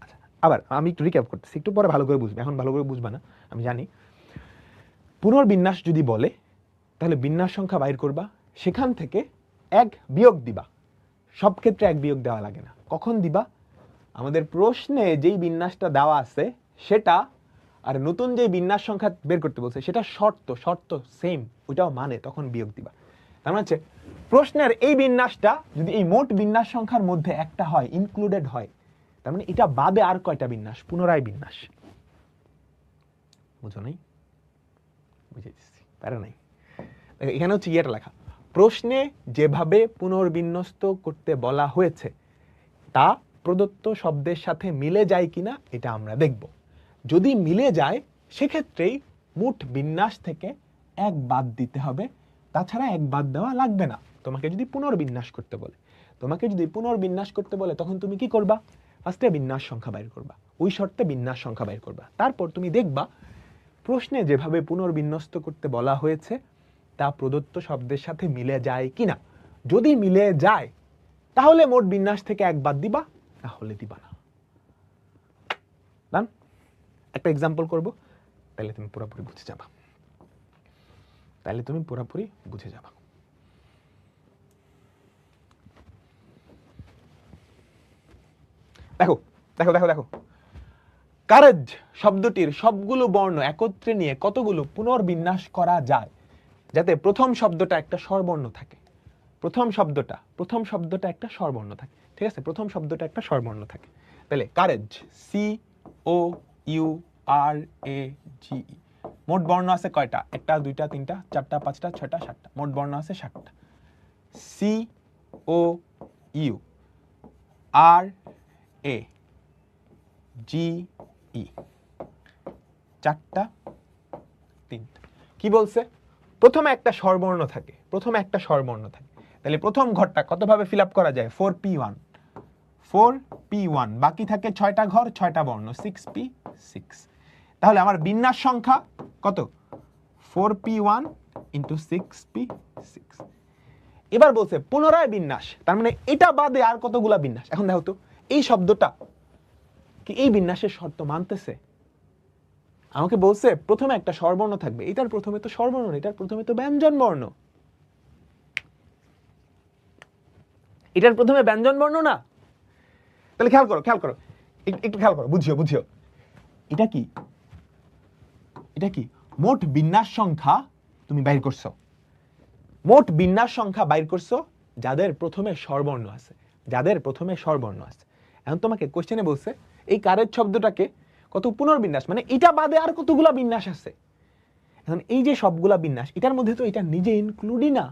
আচ্ছা, আবার আমি একটু রিক্যাপ করতেছি, একটু পরে ভালো করে বুঝবে, এখন ভালো করে বুঝবা না আমি জানি। পুনর্বিন্যাস যদি বলে তাহলে বিন্যাস সংখ্যা বাইর করবা, সেখান থেকে 1 বিয়োগ দিবা। সব ক্ষেত্রে 1 বিয়োগ দেওয়া লাগে না। কখন দিবা? আমাদের প্রশ্নে যেই বিন্যাসটা দেওয়া আছে সেটা আর নতুন যেই বিন্যাস সংখ্যা বের করতে বলছে সেটা শর্ত সেম, ওইটাও মানে, তখন বিয়োগ দিবা। তার মানে হচ্ছে প্রশ্নের এই বিন্যাসটা যদি এই মোট বিন্যাস সংখ্যার মধ্যে একটা হয়, ইনক্লুডেড হয়, তার মানে এটা বাদে আর কয়টা বিন্যাস? পুনরায় বিন্যাস। বুঝো নাই? বুঝে দিচ্ছি, প্যারা নাই। এখানে হচ্ছে ইয়েটা লেখা, প্রশ্নে যেভাবে পুনর্বিন্যস্ত করতে বলা হয়েছে তা প্রদত্ত শব্দের সাথে মিলে যায় কিনা এটা আমরা দেখব। যদি মিলে যায় সেক্ষেত্রেই মোট বিন্যাস থেকে 1 বাদ দিতে হবে, তাছাড়া 1 বাদ দেওয়া লাগবে না। তোমাকে যদি পুনর্বিন্যাস করতে বলে তখন তুমি কি করবা? ফার্স্টে বিন্যাস সংখ্যা বাইর করবা, ওই শর্তে বিন্যাস সংখ্যা বাইর করবা। তারপর তুমি দেখবা প্রশ্নে যেভাবে পুনর্বিন্যস্ত করতে বলা হয়েছে তা প্রদত্ত শব্দের সাথে মিলে যায় কিনা। যদি মিলে যায় তাহলে মোট বিন্যাস থেকে 1 বাদ দিবা, তাহলে দিবা না। ডান? একটা এক্সাম্পল করব, তাহলে তুমি পুরোপুরি বুঝে যাবা। দেখো, কারেজ শব্দটির সবগুলো বর্ণ একত্রে নিয়ে কতগুলো পুনর্বিন্যাস করা যায় যাতে প্রথম শব্দটা একটা স্বরবর্ণ থাকে। প্রথম শব্দটা একটা স্বরবর্ণ থাকে, ঠিক আছে? প্রথম শব্দটা একটা স্বরবর্ণ থাকে। তাহলে কারেজ, COURAGE, মোট বর্ণ আছে কয়টা? 1 2 3 4 5 6 7, মোট বর্ণ আছে 7টা। COURAGE 4টা 3টা। কি বলছে? প্রথমে একটা স্বরবর্ণ থাকে, তাহলে প্রথম ঘরটা কতভাবে ফিল আপ করা যায়? 4P1, বাকি থাকে 6টা ঘর, 6টা বর্ণ, 6P6। তাহলে আমার বিন্যাস সংখ্যা কত? 4P1 into 6P6। এবার বলছে পুনরায় বিন্যাস, তার মানে এটা বাদে আর কতগুলা বিন্যাস? এখন দেখো তো এই শব্দটা কি এই বিন্যাসের শর্ত মানতেছে? আমাকে বলছে প্রথমে একটা স্বরবর্ণ থাকবে, এটার প্রথমে তো স্বরবর্ণ, এটার প্রথমে তো ব্যঞ্জন বর্ণ, এটার প্রথমে ব্যঞ্জন বর্ণ না। তাহলে খেয়াল করো, একটু খেয়াল করো, বুঝিও। এটা কি মোট বিন্যাস সংখ্যা তুমি বাইর করছো, যাদের প্রথমে স্বরবর্ণ আছে, এখন তোমাকে কোশ্চেনে বলছে এই কারেজ শব্দটাকে কত পুনর্বিন্যাস, মানে এটা বাদে আর কতগুলা বিন্যাস আছে। এখন এই যে সবগুলা বিন্যাস, এটার মধ্যে তো এটা নিজে ইনক্লুডই না,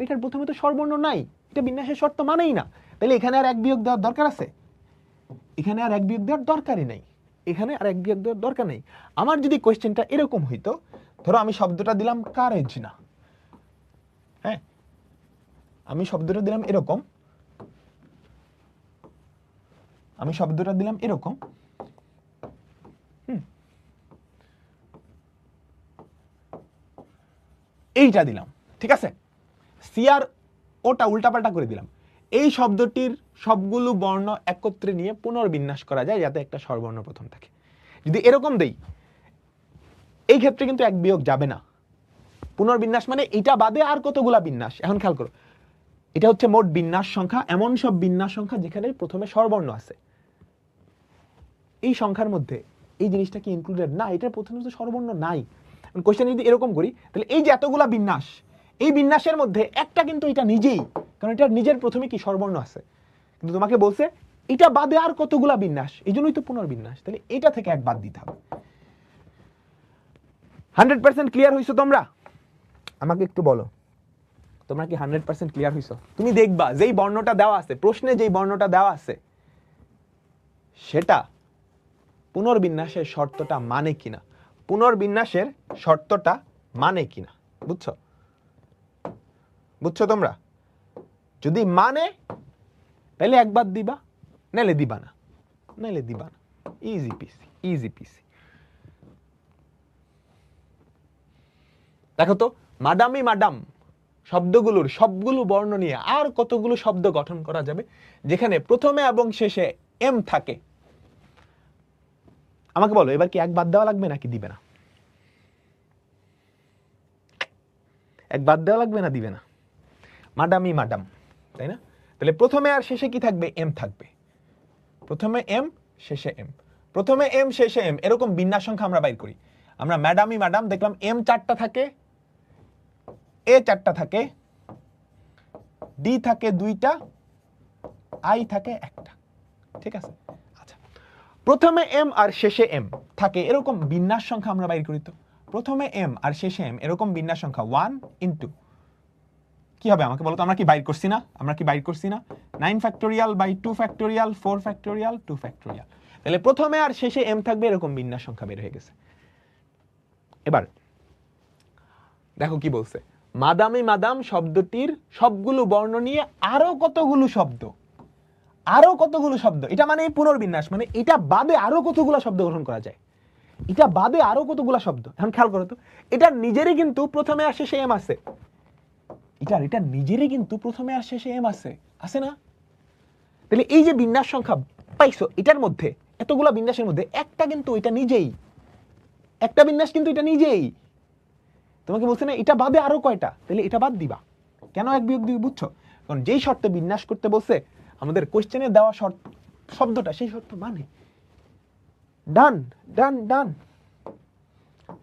এটার প্রথমে তো স্বরবর্ণ নাই, এটা বিন্যাসের শর্ত মানেই না। তাহলে এখানে আর এক বিয়োগ দেওয়ার দরকার আছে? এখানে আর এক বিয়োগ দেওয়ার দরকারই নাই, এখানে আর এক বিয়োগ দেওয়ার দরকার নেই। আমার যদি কোয়েশ্চেনটা এরকম হইতো, ধরো আমি শব্দটা দিলাম কারেজ না, হ্যাঁ, আমি শব্দটা দিলাম এরকম, আমি শব্দটা দিলাম এরকম, এইটা দিলাম, ঠিক আছে, সি আর ওটা উল্টাপাল্টা করে দিলাম। এই শব্দটির সবগুলো বর্ণ একত্রে নিয়ে পুনর্বিন্যাস করা যায় যাতে একটা স্বরবর্ণ প্রথম থাকে। যদি এরকম দেই, এই ক্ষেত্রে কিন্তু এক বিয়োগ যাবে না। পুনর্বিন্যাস মানে এটা বাদে আর কতগুলা বিন্যাস। এখন খেয়াল করো, এটা হচ্ছে মোট বিন্যাস সংখ্যা, এমন সব বিন্যাস সংখ্যা যেখানে প্রথমে স্বরবর্ণ আছে। এই সংখ্যার মধ্যে এই জিনিসটা কি ইনক্লুডেড না? এটার প্রথমে তো স্বরবর্ণ নাই। কোশ্চেন যদি এরকম করি, তাহলে এই যে এতগুলা বিন্যাস, এই বিন্যাসের মধ্যে একটা কিন্তু এটা নিজেই, কারণ এটা নিজের প্রথমে কি স্বরবর্ণ আছে, কিন্তু তোমাকে বলছে এটা বাদে আর কতগুলা বিন্যাস, এই জন্যই তো পুনর্বিন্যাস। তাহলে এটা থেকে এক বাদ দিতে হবে। 100% ক্লিয়ার হইছো তোমরা? আমাকে একটু বলো, তোমরা কি 100% ক্লিয়ার হইছো? তুমি দেখবা যেই বর্ণটা দেওয়া আছে, প্রশ্নে যেই বর্ণটা দেওয়া আছে, সেটা পুনর্বিন্যাসের শর্তটা মানে কিনা, পুনর্বিন্যাসের শর্তটা মানে কিনা, বুঝছো? বুঝছো তোমরা? যদি মানে তাহলে একবার দিবা, নাইলে দিবা না, নাইলে দিবা না। ইজি পিসি, ইজি পিসি। দেখো তো, মাডামি মাডাম শব্দগুলোর সবগুলো বর্ণ নিয়ে আর কতগুলো শব্দ গঠন করা যাবে যেখানে প্রথমে এবং শেষে এম থাকে? আমাকে বলো, এবার কি এক বাদ দেওয়া লাগবে নাকি দিবে না? এক বাদ দেওয়া লাগবে না দিবে না? মাডামি মাডাম, তাই না? তাহলে প্রথমে আর শেষে কি থাকবে? এম থাকবে। প্রথমে এম, শেষে এম, প্রথমে এম, শেষে এম, এরকম বিন্যাস সংখ্যা আমরা বাইর করি। আমরা ম্যাডামি ম্যাডাম দেখলাম এম 4টা থাকে, এ 4টা থাকে, ডি থাকে 2টা, আই থাকে 1টা, ঠিক আছে? আচ্ছা, প্রথমে এম আর শেষে এম থাকে এরকম বিন্যাস সংখ্যা আমরা বাইর করি। তো প্রথমে এম আর শেষে এম এরকম বিন্যাস সংখ্যা 1 ইনটু কি হবে আমাকে বলো তো? আমরা কি বাইর করছি না? আমরা কি বাইর করছি না? 9 factorial by 2 factorial 4 factorial 2 factorial. তাহলে প্রথমে আর শেষে এম থাকবে এরকম বিন্যাস সংখ্যা বের হয়ে গেছে। এবার দেখো কি বলছে, মাদামি মাদাম শব্দটির সবগুলো বর্ণ নিয়ে আরো কতগুলো শব্দ, আরো কতগুলো শব্দ, এটা মানে পুনর্বিন্যাস, মানে এটা বাদে আরো কতগুলো শব্দ গঠন করা যায়, এটা বাদে আরো কতগুলো শব্দ। এখন খেয়াল করো তো, এটা নিজেরই কিন্তু প্রথমে আর শেষে এম আছে, এটা নিজেরই কিন্তু প্রথমে আর শেষে এম আছে, আছে না? তাহলে এই যে বিন্যাস সংখ্যা পাইছো, এটার মধ্যে এতগুলা বিন্যাসের মধ্যে একটা কিন্তু এটা নিজেই, একটা বিন্যাস কিন্তু এটা নিজেই। তোমাকে বলছে না এটা বাদে আরো কয়টা, তাহলে এটা বাদ দিবা। কেন এক বিয়োগ দিবি? বুঝছো? কারণ যেই শর্তে বিন্যাস করতে বলছে আমাদের কোশ্চেনে দেওয়া শব্দটা সেই শর্ত মানে। ডান ডান ডান,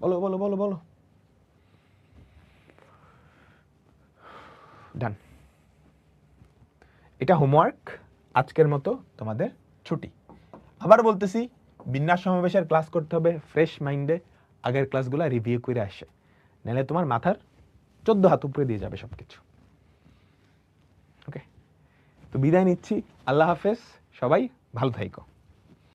বলো বলো বলো বলো। ডান। এটা হোমওয়ার্ক, আজকের মতো তোমাদের ছুটি। আবার বলতেছি, বিন্যাস সমাবেশের ক্লাস করতে হবে ফ্রেশ মাইন্ডে, আগের ক্লাসগুলো রিভিউ করে আসে, নাহলে তোমার মাথার 14 হাত উপরে দিয়ে যাবে সবকিছু। ওকে, তো বিদায় নিচ্ছি, আল্লাহ হাফেজ, সবাই ভালো থাইকো।